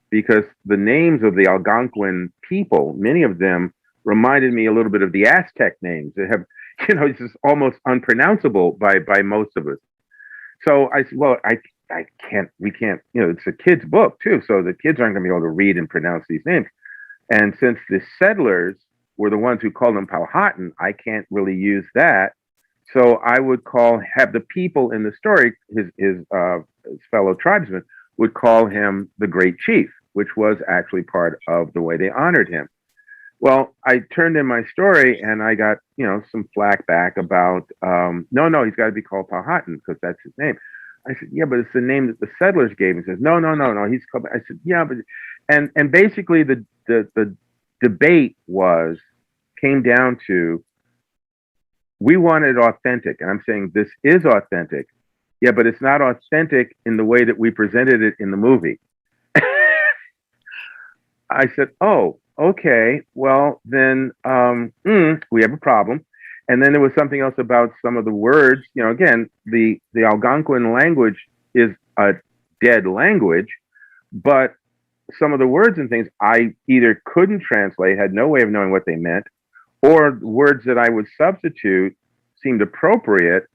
Speaker 2: because the names of the Algonquin people, many of them reminded me a little bit of the Aztec names. They have, it's just almost unpronounceable by most of us. So I said, well, we can't, it's a kid's book too, so the kids aren't going to be able to read and pronounce these names. And since the settlers were the ones who called him Powhatan. I can't really use that. So I would have the people in the story, his fellow tribesmen, would call him the Great Chief, which was actually part of the way they honored him. Well, I turned in my story and I got, some flack back about, no, he's got to be called Powhatan because that's his name. I said, yeah, but it's the name that the settlers gave him. He says, no, he's called. I said, yeah, but, and basically the debate came down to, we wanted authentic. And I'm saying this is authentic. Yeah, but it's not authentic in the way that we presented it in the movie. I said, oh, okay, well, then we have a problem. And then there was something else about some of the words. Again, the Algonquin language is a dead language, but some of the words and things I either couldn't translate, had no way of knowing what they meant, or words that I would substitute seemed appropriate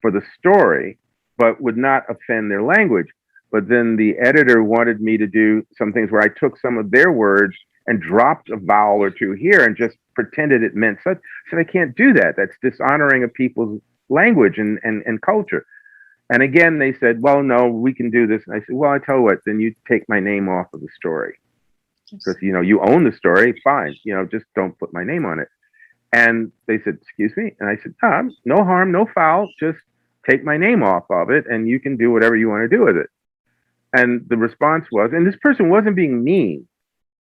Speaker 2: for the story, but would not offend their language. But then the editor wanted me to do some things where I took some of their words and dropped a vowel or two here and just pretended it meant such. I said, I can't do that. That's dishonoring of people's language and culture. And again, they said, well, no, we can do this. And I said, well, I tell you what, then you take my name off of the story. Because, you own the story, fine. Just don't put my name on it. And they said, excuse me? And I said, no harm, no foul. Just take my name off of it and you can do whatever you want to do with it. And the response was, and this person wasn't being mean,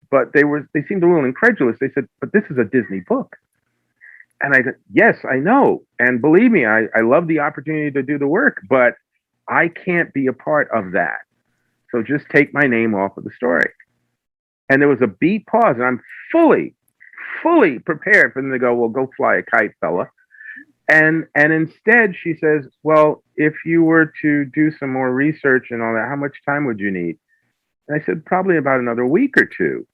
Speaker 2: but they seemed a little incredulous. They said, but this is a Disney book. And I said, yes, I know. And believe me, I love the opportunity to do the work, but I can't be a part of that. So just take my name off of the story. And there was a beat pause, and I'm fully prepared for them to go, well, go fly a kite, fella. And instead she says, well, if you were to do some more research and all that, how much time would you need? And I said, probably about another week or two.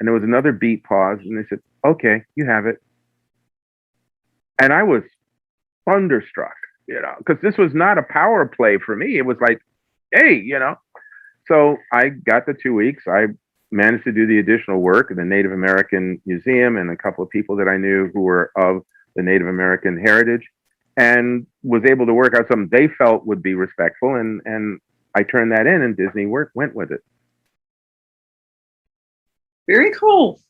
Speaker 2: And there was another beat pause, and they said, okay, you have it. And I was thunderstruck, because this was not a power play for me. It was like, hey, So I got the 2 weeks. I managed to do the additional work in the Native American Museum and a couple of people that I knew who were of the Native American heritage, and was able to work out something they felt would be respectful. And I turned that in, and Disney went with it.
Speaker 1: Very cool.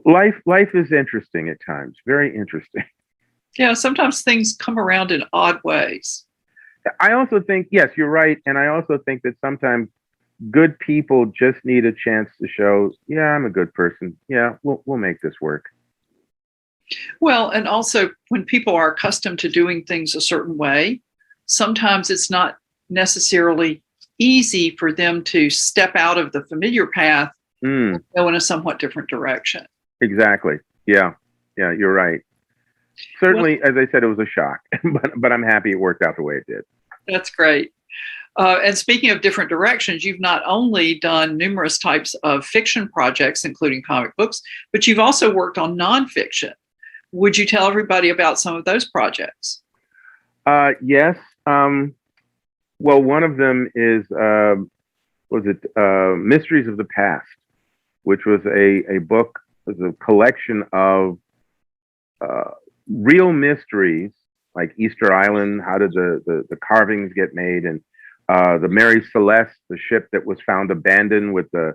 Speaker 2: Life is interesting at times. Very interesting.
Speaker 1: Yeah, sometimes things come around in odd ways.
Speaker 2: I also think, yes, you're right. And I also think that sometimes good people just need a chance to show, yeah, I'm a good person. Yeah, we'll make this work.
Speaker 1: Well, and also when people are accustomed to doing things a certain way, sometimes it's not necessarily easy for them to step out of the familiar path and go in a somewhat different direction. Exactly.
Speaker 2: Yeah, you're right. Certainly, as I said, it was a shock, but I'm happy it worked out the way it did.
Speaker 1: That's great. And speaking of different directions, you've not only done numerous types of fiction projects, including comic books, but you've also worked on nonfiction. Would you tell everybody about some of those projects?
Speaker 2: Yes. Well, one of them is, Mysteries of the Past, which was a book, was a collection of real mysteries, like Easter Island, how did the carvings get made, and the Mary Celeste, the ship that was found abandoned with the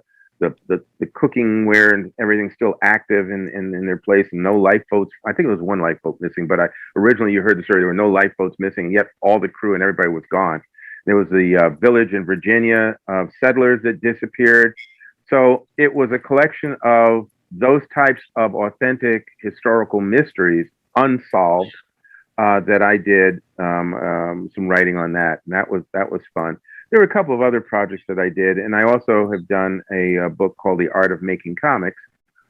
Speaker 2: cooking ware and everything still active in their place, and no lifeboats. I think it was one lifeboat missing, but originally you heard the story, there were no lifeboats missing, yet all the crew and everybody was gone. There was the village in Virginia of settlers that disappeared. So it was a collection of those types of authentic historical mysteries, unsolved, that I did some writing on that, and that was fun. There were a couple of other projects that I did, and I also have done a book called The Art of Making Comics,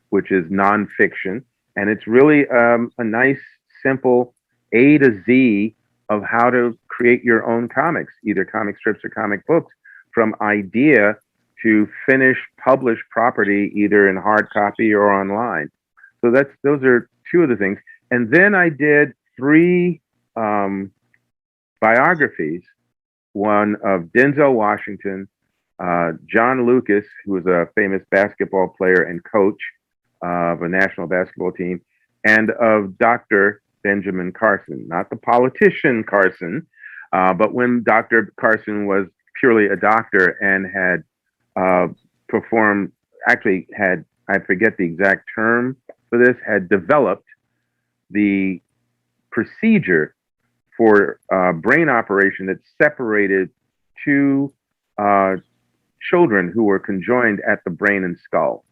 Speaker 2: which is nonfiction, and it's really a nice, simple A to Z of how to create your own comics, either comic strips or comic books, from idea to finished published property, either in hard copy or online. So those are two of the things. And then I did 3 biographies, one of Denzel Washington, John Lucas, who was a famous basketball player and coach, of a national basketball team, and of Dr. Benjamin Carson, not the politician Carson, but when Dr. Carson was purely a doctor and had performed, actually had, I forget the exact term for this, had developed the procedure for brain operation that separated two children who were conjoined at the brain and skull.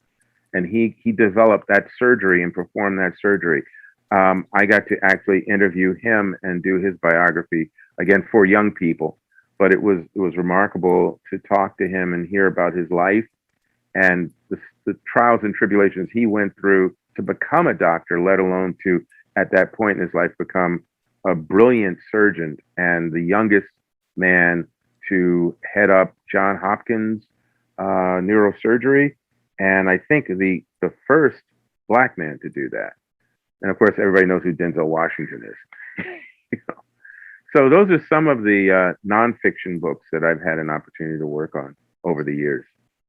Speaker 2: And he developed that surgery and performed that surgery. I got to actually interview him and do his biography, again, for young people. But it was remarkable to talk to him and hear about his life and the trials and tribulations he went through to become a doctor, let alone to, at that point in his life, become a brilliant surgeon and the youngest man to head up Johns Hopkins neurosurgery. And I think the first Black man to do that. And of course, everybody knows who Denzel Washington is. You know? So those are some of the nonfiction books that I've had an opportunity to work on over the years.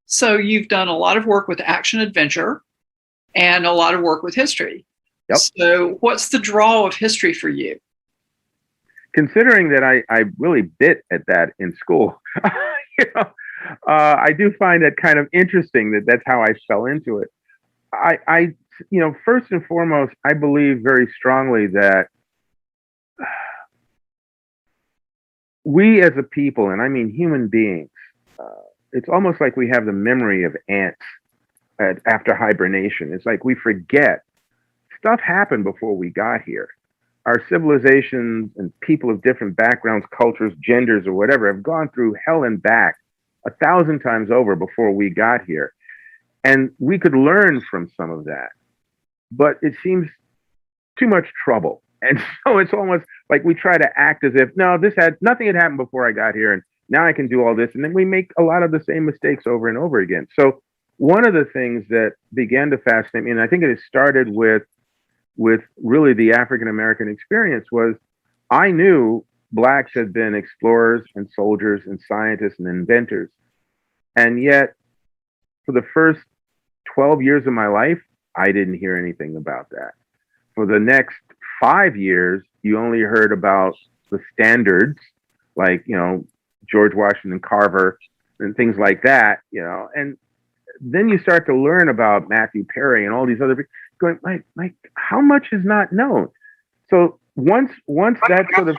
Speaker 1: So you've done a lot of work with action adventure and a lot of work with history.
Speaker 2: Yep.
Speaker 1: So what's the draw of history for you?
Speaker 2: Considering that I really bit at that in school, you know, I do find that kind of interesting that that's how I fell into it. I you know, first and foremost, I believe very strongly that we as a people, and I mean human beings, it's almost like we have the memory of ants after hibernation. It's like we forget stuff happened before we got here. Our civilizations and people of different backgrounds, cultures, genders, or whatever have gone through hell and back 1,000 times over before we got here. And we could learn from some of that, but it seems too much trouble. And so it's almost like we try to act as if, no, nothing had happened before I got here, and now I can do all this. And then we make a lot of the same mistakes over and over again. So one of the things that began to fascinate me, and I think it started with really the African-American experience, was I knew Blacks had been explorers and soldiers and scientists and inventors. And yet, for the first 12 years of my life, I didn't hear anything about that. For the next 5 years, you only heard about the standards, like, you know, George Washington Carver and things like that, you know. And then you start to learn about Matthew Perry and all these other people, going, like, how much is not known? So once that sort of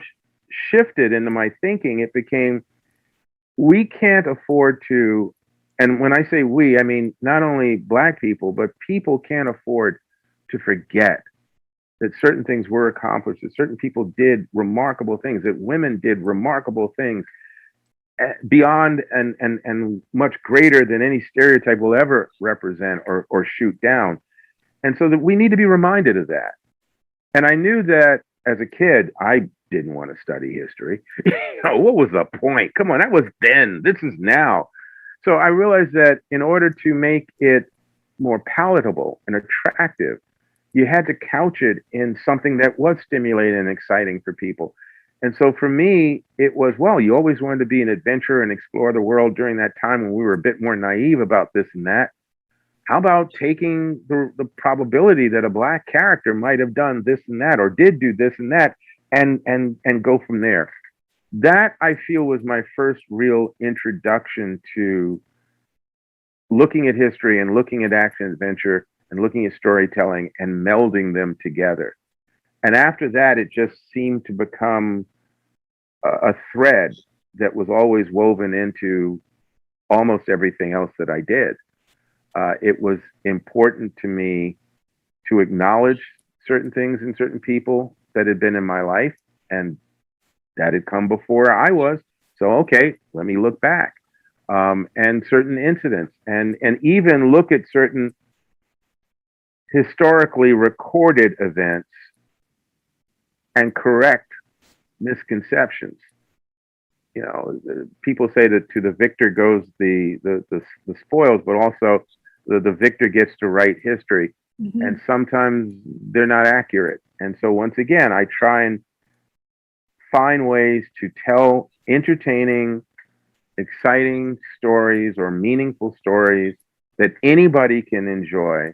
Speaker 2: shifted into my thinking, it became, we can't afford to, and when I say we, I mean not only Black people, but people can't afford to forget that certain things were accomplished, that certain people did remarkable things, that women did remarkable things beyond and much greater than any stereotype will ever represent or shoot down. And so that we need to be reminded of that. And I knew that as a kid, I didn't want to study history. You know, what was the point? Come on, that was then. This is now. So I realized that in order to make it more palatable and attractive, you had to couch it in something that was stimulating and exciting for people. And so for me, it was, well, you always wanted to be an adventurer and explore the world during that time when we were a bit more naive about this and that. How about taking the probability that a Black character might have done this and that, or did do this and that, and go from there? That, I feel, was my first real introduction to looking at history and looking at action adventure and looking at storytelling and melding them together. And after that, it just seemed to become a thread that was always woven into almost everything else that I did. It was important to me to acknowledge certain things and certain people that had been in my life and that had come before I was. So, okay, let me look back, and certain incidents and even look at certain historically recorded events and correct misconceptions. You know, people say that to the victor goes the spoils, but also the victor gets to write history. Mm-hmm. And sometimes they're not accurate. And so once again, I try and find ways to tell entertaining, exciting stories or meaningful stories that anybody can enjoy,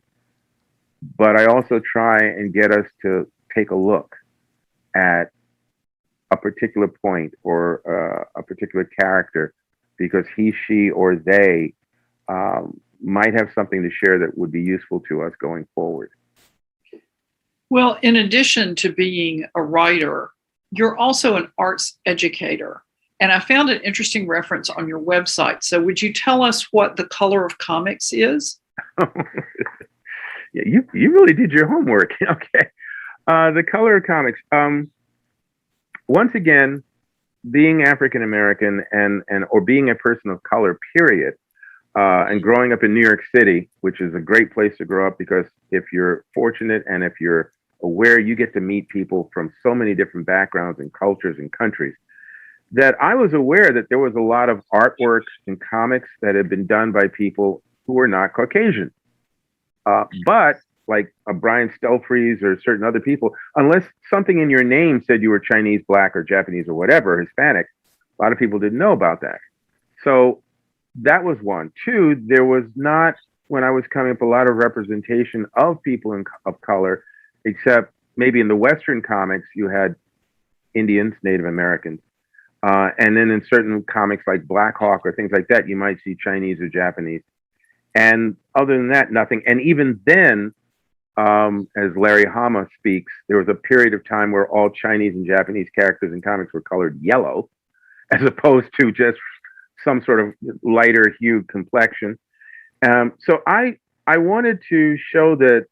Speaker 2: but I also try and get us to take a look at a particular point or a particular character because he, she, or they might have something to share that would be useful to us going forward.
Speaker 1: Well, in addition to being a writer, you're also an arts educator. And I found an interesting reference on your website. So would you tell us what the color of comics is?
Speaker 2: Yeah, you really did your homework. Okay. The color of comics. Once again, being African American and or being a person of color, period, and growing up in New York City, which is a great place to grow up because if you're fortunate and if you're aware, you get to meet people from so many different backgrounds and cultures and countries. That I was aware that there was a lot of artworks and comics that had been done by people who were not Caucasian. But like Brian Stelfreeze or certain other people, unless something in your name said you were Chinese, black, or Japanese, or whatever, Hispanic, a lot of people didn't know about that. So that was one. Two, there was not, when I was coming up, a lot of representation of people of color, except maybe in the Western comics, you had Indians, Native Americans. And then in certain comics like Black Hawk or things like that, you might see Chinese or Japanese. And other than that, nothing. And even then, as Larry Hama speaks, there was a period of time where all Chinese and Japanese characters in comics were colored yellow, as opposed to just some sort of lighter hued complexion. So I wanted to show that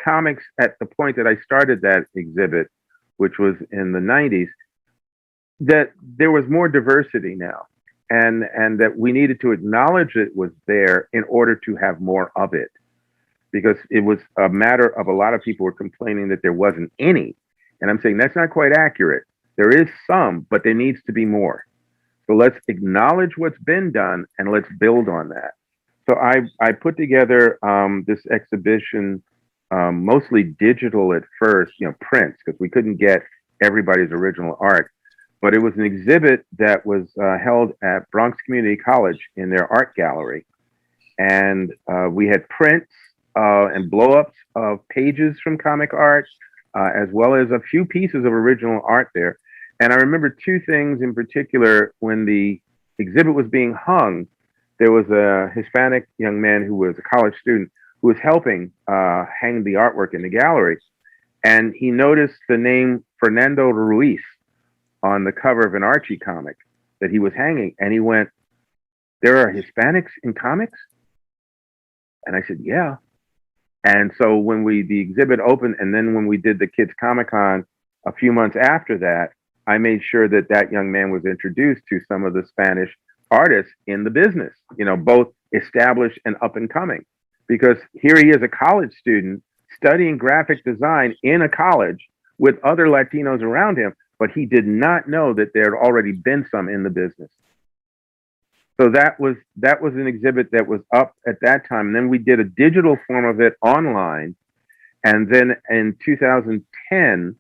Speaker 2: comics at the point that I started that exhibit, which was in the 90s, that there was more diversity now and that we needed to acknowledge it was there in order to have more of it, because it was a matter of a lot of people were complaining that there wasn't any. And I'm saying that's not quite accurate. There is some, but there needs to be more. So let's acknowledge what's been done and let's build on that. So I put together this exhibition, mostly digital at first, prints, because we couldn't get everybody's original art. But it was an exhibit that was held at Bronx Community College in their art gallery. And we had prints and blow-ups of pages from comic art, as well as a few pieces of original art there. And I remember two things in particular. When the exhibit was being hung, there was a Hispanic young man who was a college student who was helping hang the artwork in the gallery. And he noticed the name Fernando Ruiz on the cover of an Archie comic that he was hanging. And he went, "There are Hispanics in comics?" And I said, "Yeah." And so when the exhibit opened, and then when we did the Kids Comic-Con a few months after that, I made sure that that young man was introduced to some of the Spanish artists in the business, both established and up and coming. Because here he is, a college student studying graphic design in a college with other Latinos around him, but he did not know that there had already been some in the business. So that was an exhibit that was up at that time. And then we did a digital form of it online. And then in 2010,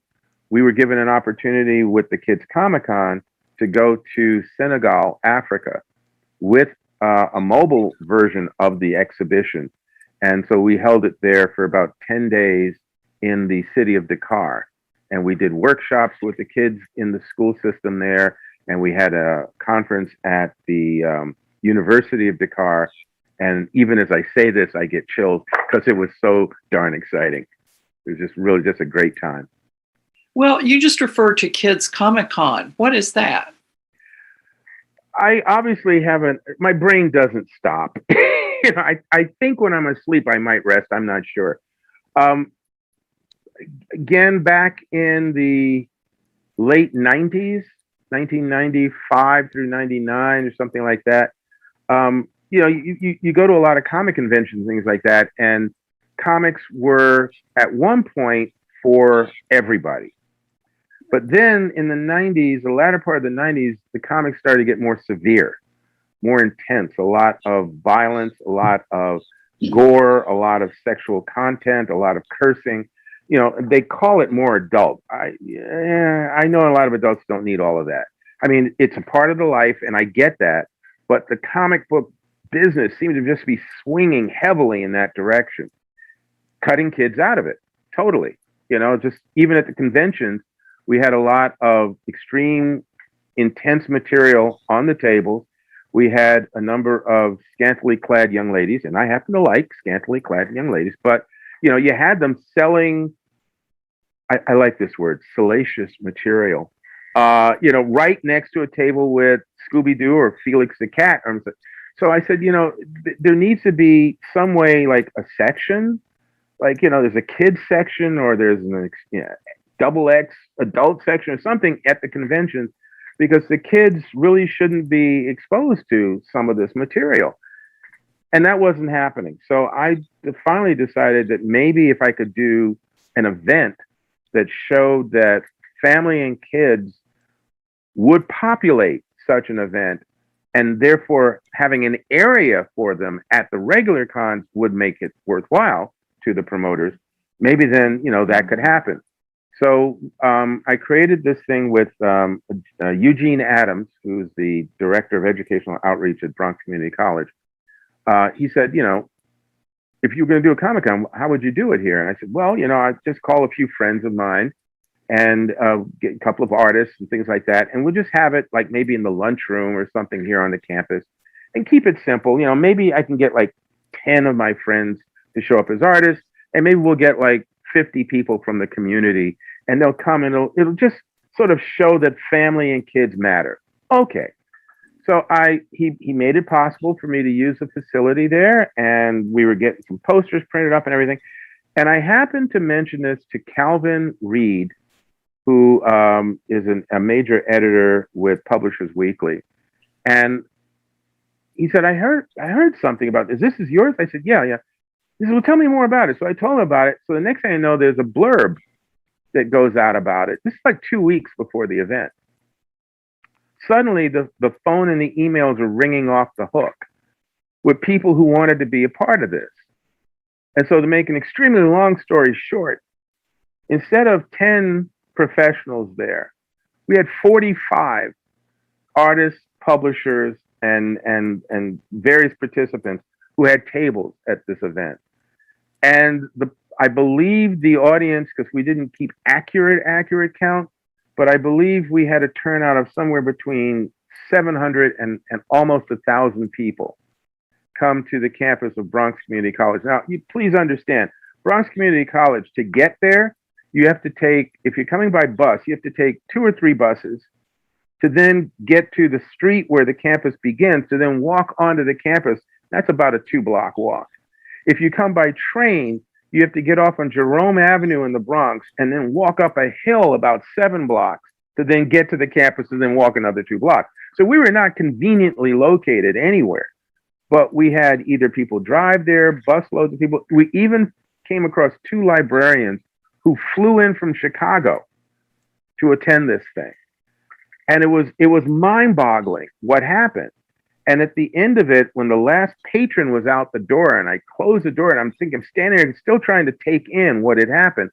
Speaker 2: we were given an opportunity with the Kids Comic-Con to go to Senegal, Africa, with a mobile version of the exhibition. And so we held it there for about 10 days in the city of Dakar. And we did workshops with the kids in the school system there. And we had a conference at the University of Dakar. And even as I say this, I get chills because it was so darn exciting. It was just really just a great time.
Speaker 1: Well, you just referred to Kids Comic-Con. What is that?
Speaker 2: I obviously haven't, my brain doesn't stop. I think when I'm asleep, I might rest. I'm not sure. Again, back in the late 90s, 1995 through 99 or something like that, you go to a lot of comic conventions, things like that, and comics were at one point for everybody. But then in the 90s, the latter part of the 90s, the comics started to get more severe, more intense, a lot of violence, a lot of gore, a lot of sexual content, a lot of cursing. They call it more adult. I know a lot of adults don't need all of that. I mean, it's a part of the life, and I get that. But the comic book business seemed to just be swinging heavily in that direction. cutting kids out of it totally. Just even at the conventions, we had a lot of extreme, intense material on the tables. We had a number of scantily clad young ladies, and I happen to like scantily clad young ladies, but you had them selling, I like this word, salacious material, right next to a table with Scooby-Doo or Felix the Cat. So I said, there needs to be some way, like a section, like, there's a kids section, or there's an double X adult section or something at the conventions, because the kids really shouldn't be exposed to some of this material. And that wasn't happening. So I finally decided that maybe if I could do an event that showed that family and kids would populate such an event, and therefore having an area for them at the regular cons would make it worthwhile to the promoters, maybe then, that could happen. So I created this thing with Eugene Adams, who's the director of educational outreach at Bronx Community College. He said, if you were going to do a Comic-Con, how would you do it here? And I said, well, I just call a few friends of mine and get a couple of artists and things like that. And we'll just have it like maybe in the lunchroom or something here on the campus, and keep it simple. Maybe I can get like 10 of my friends to show up as artists, and maybe we'll get like 50 people from the community, and they'll come, and it'll just sort of show that family and kids matter. Okay. So he made it possible for me to use the facility there, and we were getting some posters printed up and everything. And I happened to mention this to Calvin Reed, who is a major editor with Publishers Weekly. And he said, I heard something about this. This is yours? I said, yeah. He said, well, tell me more about it. So I told him about it. So the next thing I know, there's a blurb that goes out about it. This is like 2 weeks before the event. Suddenly, the phone and the emails are ringing off the hook with people who wanted to be a part of this. And so to make an extremely long story short, instead of 10 professionals there, we had 45 artists, publishers, and various participants who had tables at this event. And I believe the audience, because we didn't keep accurate count, but I believe we had a turnout of somewhere between 700 and almost 1,000 people come to the campus of Bronx Community College. Now, you please understand, Bronx Community College, to get there, you have to take, if you're coming by bus, you have to take 2 or 3 buses to then get to the street where the campus begins, to then walk onto the campus. That's about a 2-block walk. If you come by train, you have to get off on Jerome Avenue in the Bronx and then walk up a hill about 7 blocks to then get to the campus and then walk another 2 blocks. So we were not conveniently located anywhere, but we had either people drive there, bus loads of people. We even came across 2 librarians who flew in from Chicago to attend this thing. And it was mind-boggling what happened. And at the end of it, when the last patron was out the door and I closed the door and I'm standing there still trying to take in what had happened,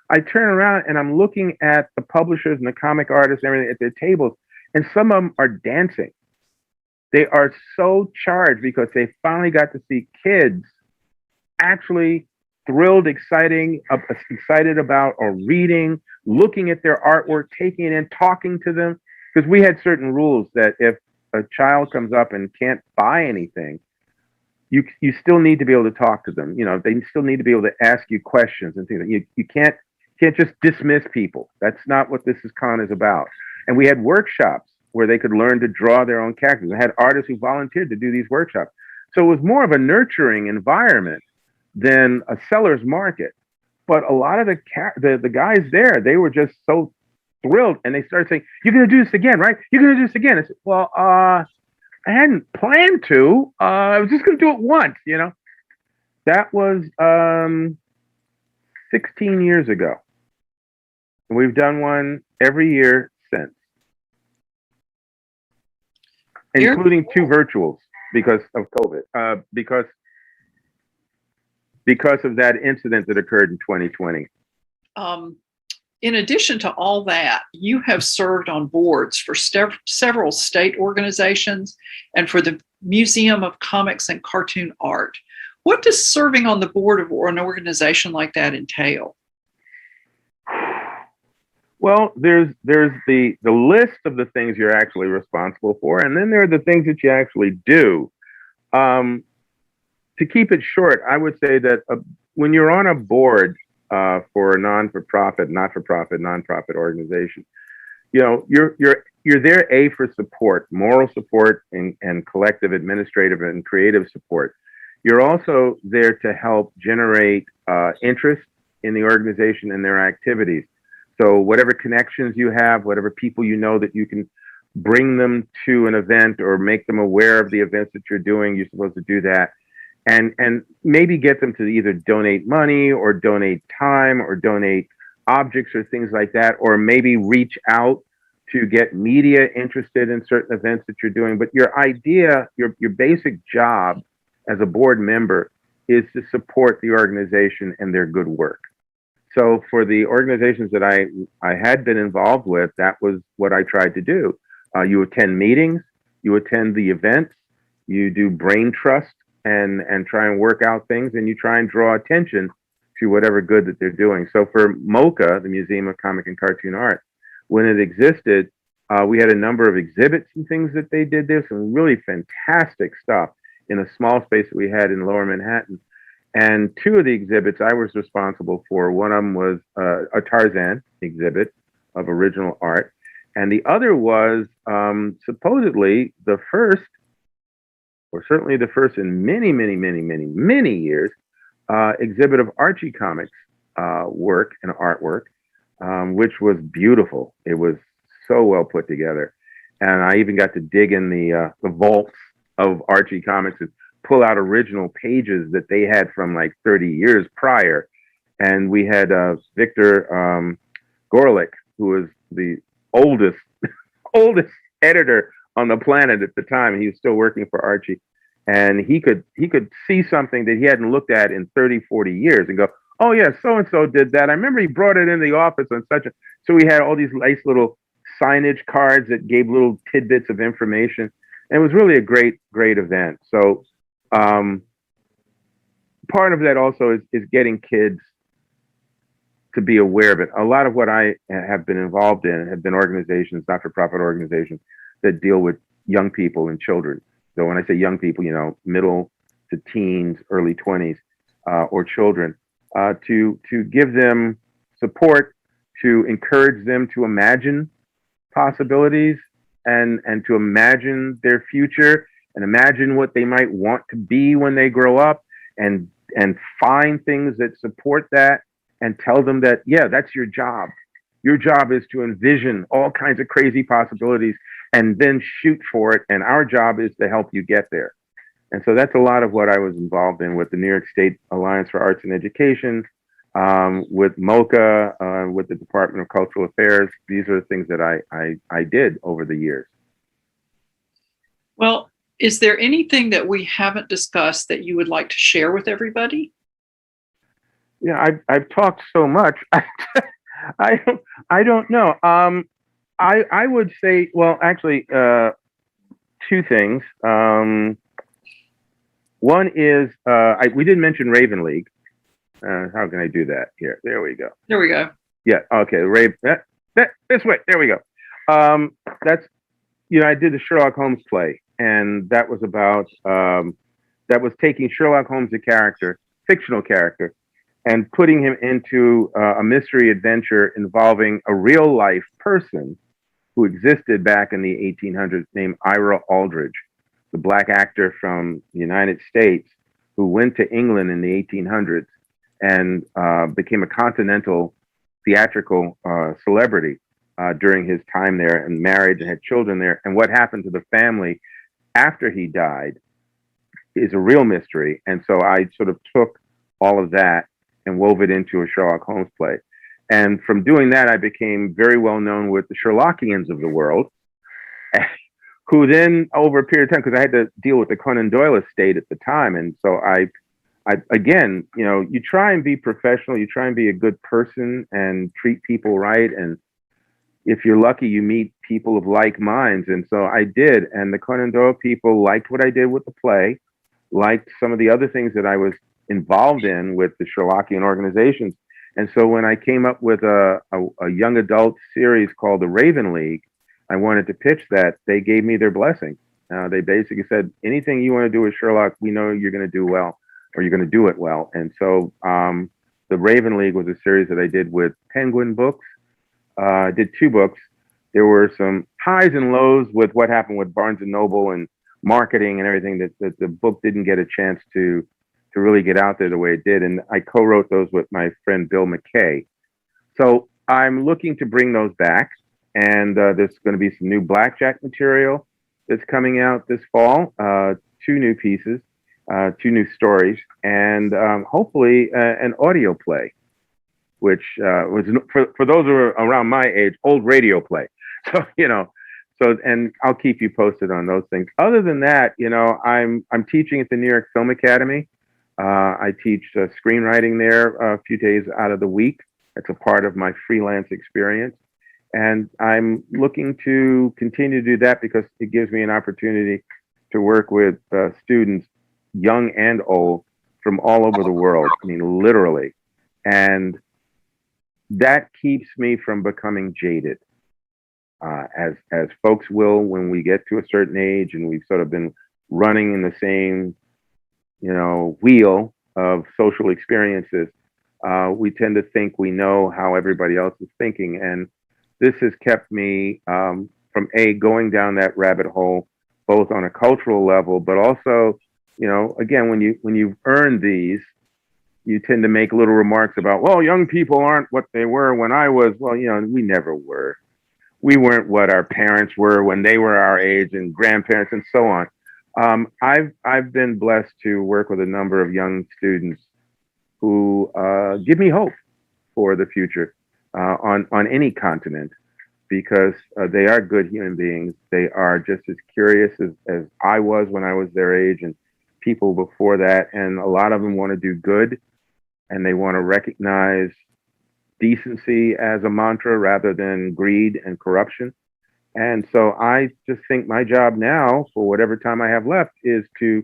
Speaker 2: I turn around and I'm looking at the publishers and the comic artists and everything at their tables, and some of them are dancing. They are so charged because they finally got to see kids actually thrilled, excited about or reading, looking at their artwork, taking it in, talking to them. Because we had certain rules that if a child comes up and can't buy anything, you still need to be able to talk to them. They still need to be able to ask you questions and things. You can't just dismiss people. That's not what this con is about. And we had workshops where they could learn to draw their own characters. I had artists who volunteered to do these workshops. So it was more of a nurturing environment than a seller's market. But a lot of the guys there, they were just so thrilled, and they started saying, "You're going to do this again, right? You're going to do this again." I said, "Well, I hadn't planned to. I was just going to do it once, That was 16 years ago. And we've done one every year since, including 2 virtuals because of COVID, because of that incident that occurred in 2020.
Speaker 1: In addition to all that, you have served on boards for several state organizations and for the Museum of Comics and Cartoon Art. What does serving on the board of an organization like that entail?
Speaker 2: Well, there's the list of the things you're actually responsible for, and then there are the things that you actually do. To keep it short, I would say that when you're on a board for a not-for-profit, nonprofit organization, you're there for support, moral support, and collective, administrative, and creative support. You're also there to help generate interest in the organization and their activities. So whatever connections you have, whatever people you know that you can bring them to an event or make them aware of the events that you're doing, you're supposed to do that. And maybe get them to either donate money or donate time or donate objects or things like that, or maybe reach out to get media interested in certain events that you're doing. But your idea, your basic job as a board member is to support the organization and their good work. So for the organizations that I had been involved with, that was what I tried to do. You attend meetings, you attend the events, you do brain trust and try and work out things, and you try and draw attention to whatever good that they're doing. So for MoCA, the Museum of Comic and Cartoon Art, when it existed, we had a number of exhibits and things that they did there, some really fantastic stuff in a small space that we had in Lower Manhattan. And two of the exhibits I was responsible for, one of them was a Tarzan exhibit of original art, and the other was supposedly the first, or certainly the first in many years, exhibit of Archie comics work and artwork, which was beautiful. It was so well put together. And I even got to dig in the vaults of Archie comics and pull out original pages that they had from like 30 years prior. And we had Victor Gorelick, who was the oldest editor on the planet at the time. He was still working for Archie. And he could see something that he hadn't looked at in 30, 40 years and go, oh yeah, so-and-so did that. I remember he brought it in the office on such a, so we had all these nice little signage cards that gave little tidbits of information. And it was really a great event. So part of that also is getting kids to be aware of it. A lot of what I have been involved in have been organizations, not-for-profit organizations, that deal with young people and children. So when I say young people, middle to teens, early 20s, or children, to give them support, to encourage them to imagine possibilities and to imagine their future and imagine what they might want to be when they grow up, and find things that support that and tell them that, yeah, that's your job. Your job is to envision all kinds of crazy possibilities and then shoot for it. And our job is to help you get there. And so that's a lot of what I was involved in with the New York State Alliance for Arts and Education, with MoCA, with the Department of Cultural Affairs. These are the things that I did over the years.
Speaker 1: Well, is there anything that we haven't discussed that you would like to share with everybody?
Speaker 2: Yeah, I've talked so much. I don't know. I would say, well, actually, two things. One is we didn't mention Raven League. How can I do that? Here, there we go.
Speaker 1: There we go.
Speaker 2: Yeah. Okay. This way. There we go. That's I did the Sherlock Holmes play, and that was about that was taking Sherlock Holmes, a character, fictional character, and putting him into a mystery adventure involving a real life person who existed back in the 1800s named Ira Aldridge, the black actor from the United States who went to England in the 1800s and became a continental theatrical celebrity during his time there, and married and had children there. And what happened to the family after he died is a real mystery. And so I sort of took all of that and wove it into a Sherlock Holmes play. And from doing that, I became very well known with the Sherlockians of the world, who then, over a period of time, because I had to deal with the Conan Doyle estate at the time, and so I again, you try and be professional, you try and be a good person and treat people right, and if you're lucky, you meet people of like minds, and so I did, and the Conan Doyle people liked what I did with the play. liked some of the other things that I was involved in with the Sherlockian organizations. And so when I came up with a young adult series called The Raven League, I wanted to pitch that. They gave me their blessing. They basically said, anything you want to do with Sherlock, we know you're going to do well, or you're going to do it well. And so The Raven League was a series that I did with Penguin Books. I did 2 books. There were some highs and lows with what happened with Barnes & Noble and marketing and everything, that the book didn't get a chance to really get out there the way it did. And I co-wrote those with my friend Bill McKay. So I'm looking to bring those back. And there's going to be some new Blackjack material that's coming out this fall. 2 new pieces, 2 new stories, and hopefully an audio play, which was, for those who are around my age, old radio play. So, and I'll keep you posted on those things. Other than that, I'm teaching at the New York Film Academy. I teach screenwriting there a few days out of the week. It's a part of my freelance experience. And I'm looking to continue to do that because it gives me an opportunity to work with students, young and old, from all over the world. I mean, literally. And that keeps me from becoming jaded, as folks will when we get to a certain age and we've sort of been running in the same wheel of social experiences. We tend to think we know how everybody else is thinking. And this has kept me from going down that rabbit hole, both on a cultural level, but also, again, when you've earned these, you tend to make little remarks about, well, young people aren't what they were when I was. Well, we never were. We weren't what our parents were when they were our age, and grandparents and so on. I've been blessed to work with a number of young students who give me hope for the future on any continent, because they are good human beings. They are just as curious as I was when I was their age, and people before that. And a lot of them want to do good, and they want to recognize decency as a mantra rather than greed and corruption. And so I just think my job now, for whatever time I have left, is to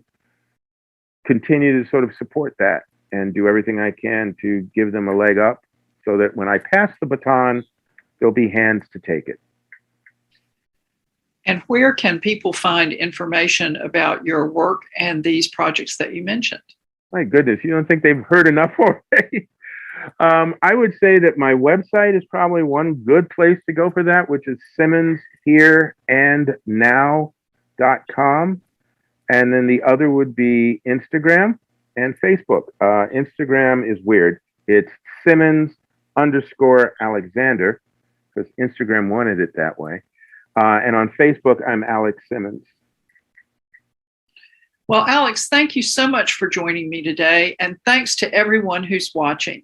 Speaker 2: continue to sort of support that and do everything I can to give them a leg up so that when I pass the baton, there'll be hands to take it.
Speaker 1: And where can people find information about your work and these projects that you mentioned?
Speaker 2: My goodness, you don't think they've heard enough already? I would say that my website is probably one good place to go for that, which is simmonshereandnow.com. And then the other would be Instagram and Facebook. Instagram is weird. It's Simmons_Alexander, because Instagram wanted it that way. And on Facebook, I'm Alex Simmons.
Speaker 1: Well, Alex, thank you so much for joining me today. And thanks to everyone who's watching.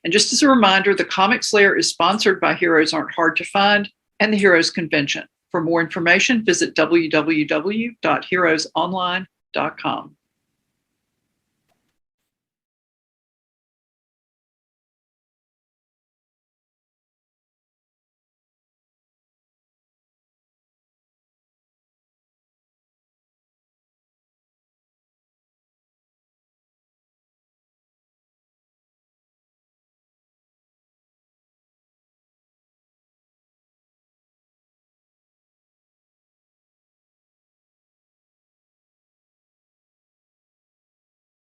Speaker 1: And just as a reminder, the Comics Lair is sponsored by Heroes Aren't Hard to Find and the Heroes Convention. For more information, visit www.heroesonline.com.